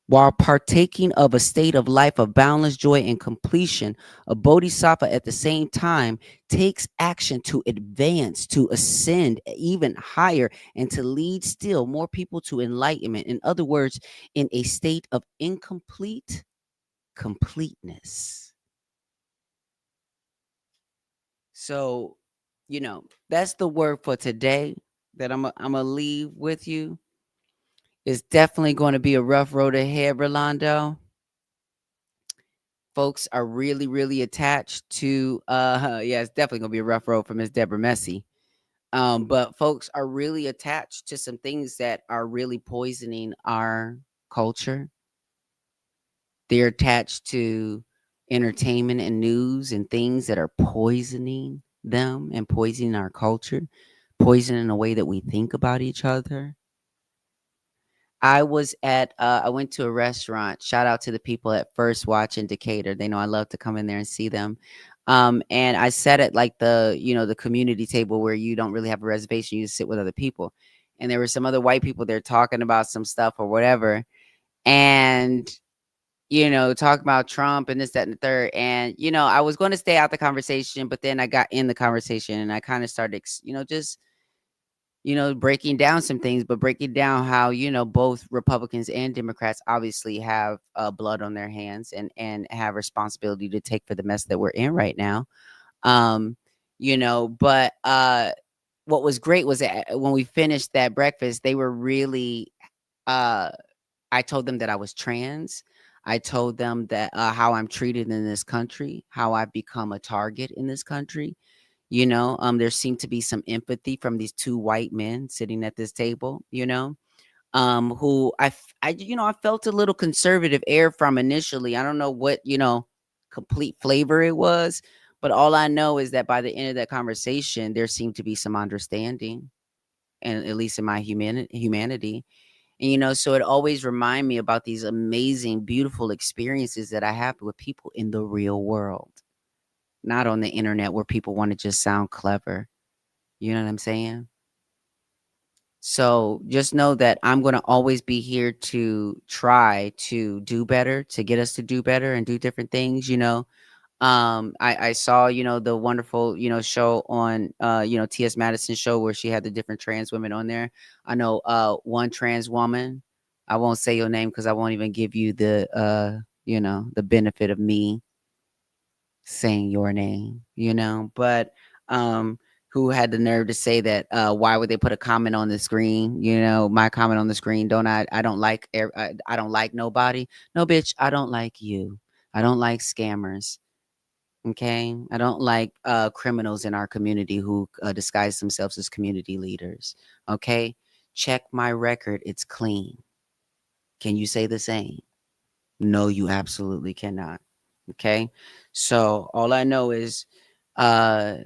while partaking of a state of life of boundless joy and completion, a bodhisattva at the same time takes action to advance, to ascend even higher, and to lead still more people to enlightenment. In other words, in a state of incomplete completeness. So, that's the word for today that I'm gonna leave with you. It's definitely going to be a rough road ahead, Rolando. Folks are really, really attached to yeah, it's definitely gonna be a rough road for Miss Deborah Messy. But folks are really attached to some things that are really poisoning our culture. They're attached to entertainment and news and things that are poisoning them and poisoning our culture, poisoning the way that we think about each other. I went to a restaurant. Shout out to the people at First Watch in Decatur. They know I love to come in there and see them. And I sat at like the community table where you don't really have a reservation, you just sit with other people. And there were some other white people there talking about some stuff or whatever. And talking about Trump and this, that, and the third. And, I was going to stay out the conversation, but then I got in the conversation and I kind of started, just breaking down some things, but breaking down how, both Republicans and Democrats obviously have blood on their hands and have responsibility to take for the mess that we're in right now. Um, but what was great was that when we finished that breakfast, they were really, uh, I told them that I was trans. I told them that how I'm treated in this country, how I've become a target in this country. There seemed to be some empathy from these two white men sitting at this table, who I felt a little conservative air from initially. I don't know what, complete flavor it was, but all I know is that by the end of that conversation, there seemed to be some understanding, and at least in my humanity. And, so it always remind me about these amazing, beautiful experiences that I have with people in the real world, not on the internet where people want to just sound clever. You know what I'm saying? So just know that I'm going to always be here to try to do better, to get us to do better and do different things. I saw, the wonderful, show on, T.S. Madison show where she had the different trans women on there. I know one trans woman. I won't say your name because I won't even give you the benefit of me saying your name, but who had the nerve to say that why would they put a comment on the screen, my comment on the screen, I don't like I don't like nobody. No, bitch, I don't like you. I don't like scammers. Okay, I don't like criminals in our community who disguise themselves as community leaders. Okay, check my record, it's clean. Can you say the same? No, you absolutely cannot. Okay. So all I know is uh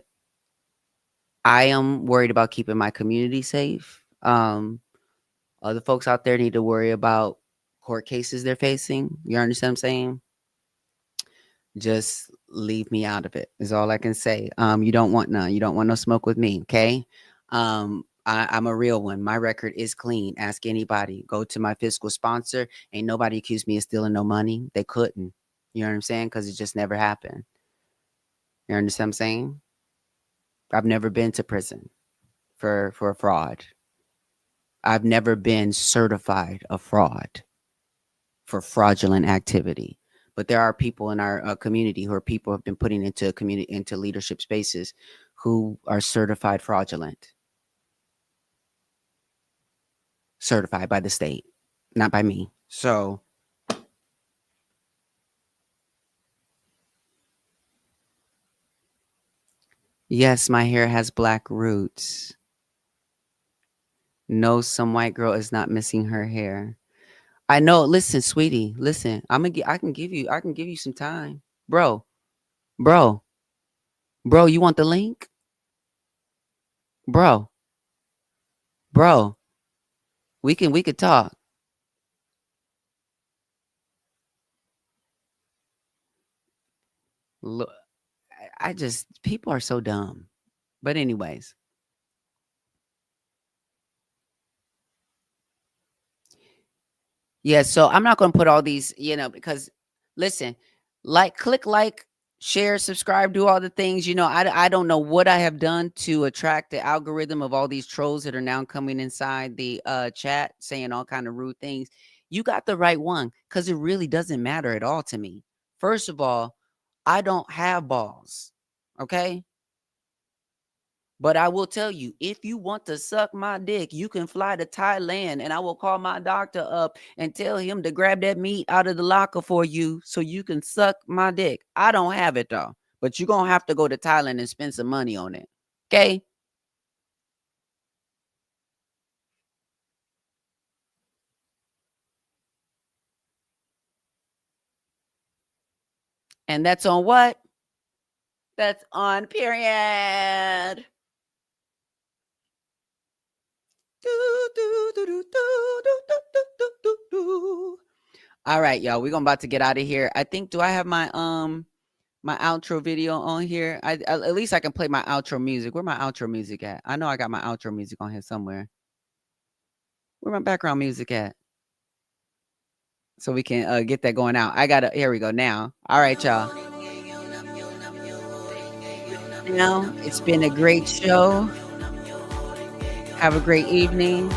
I am worried about keeping my community safe. Other folks out there need to worry about court cases they're facing. You understand what I'm saying? Just leave me out of it is all I can say. You don't want none. You don't want no smoke with me, okay? I'm a real one. My record is clean. Ask anybody. Go to my fiscal sponsor. Ain't nobody accused me of stealing no money. They couldn't. You know what I'm saying? Because it just never happened. You understand what I'm saying? I've never been to prison for fraud. I've never been certified a fraud for fraudulent activity. But there are people in our community who are people who have been putting into community into leadership spaces who are certified fraudulent, certified by the state, not by me. So yes, my hair has black roots. No, some white girl is not missing her hair. I know. Listen, sweetie. Listen. I can give you some time, bro. Bro. Bro. You want the link, bro? Bro. We could talk. Look, I just people are so dumb. But anyways, yeah, so I'm not going to put all these, because listen, click like, share, subscribe, do all the things. I don't know what I have done to attract the algorithm of all these trolls that are now coming inside the chat saying all kind of rude things. You got the right one cuz it really doesn't matter at all to me. First of all, I don't have balls. Okay? But I will tell you, if you want to suck my dick, you can fly to Thailand and I will call my doctor up and tell him to grab that meat out of the locker for you so you can suck my dick. I don't have it though, but you're going to have to go to Thailand and spend some money on it. Okay? And that's on what? That's on period. Do, do, do, do, do, do, do, do, do, do. All right, y'all. We're going about to get out of here. I think do I have my outro video on here? At least I can play my outro music. Where my outro music at? I know I got my outro music on here somewhere. Where my background music at? So we can get that going out. I got to here we go now. All right, y'all. Now, it's been a great show. Have a great evening.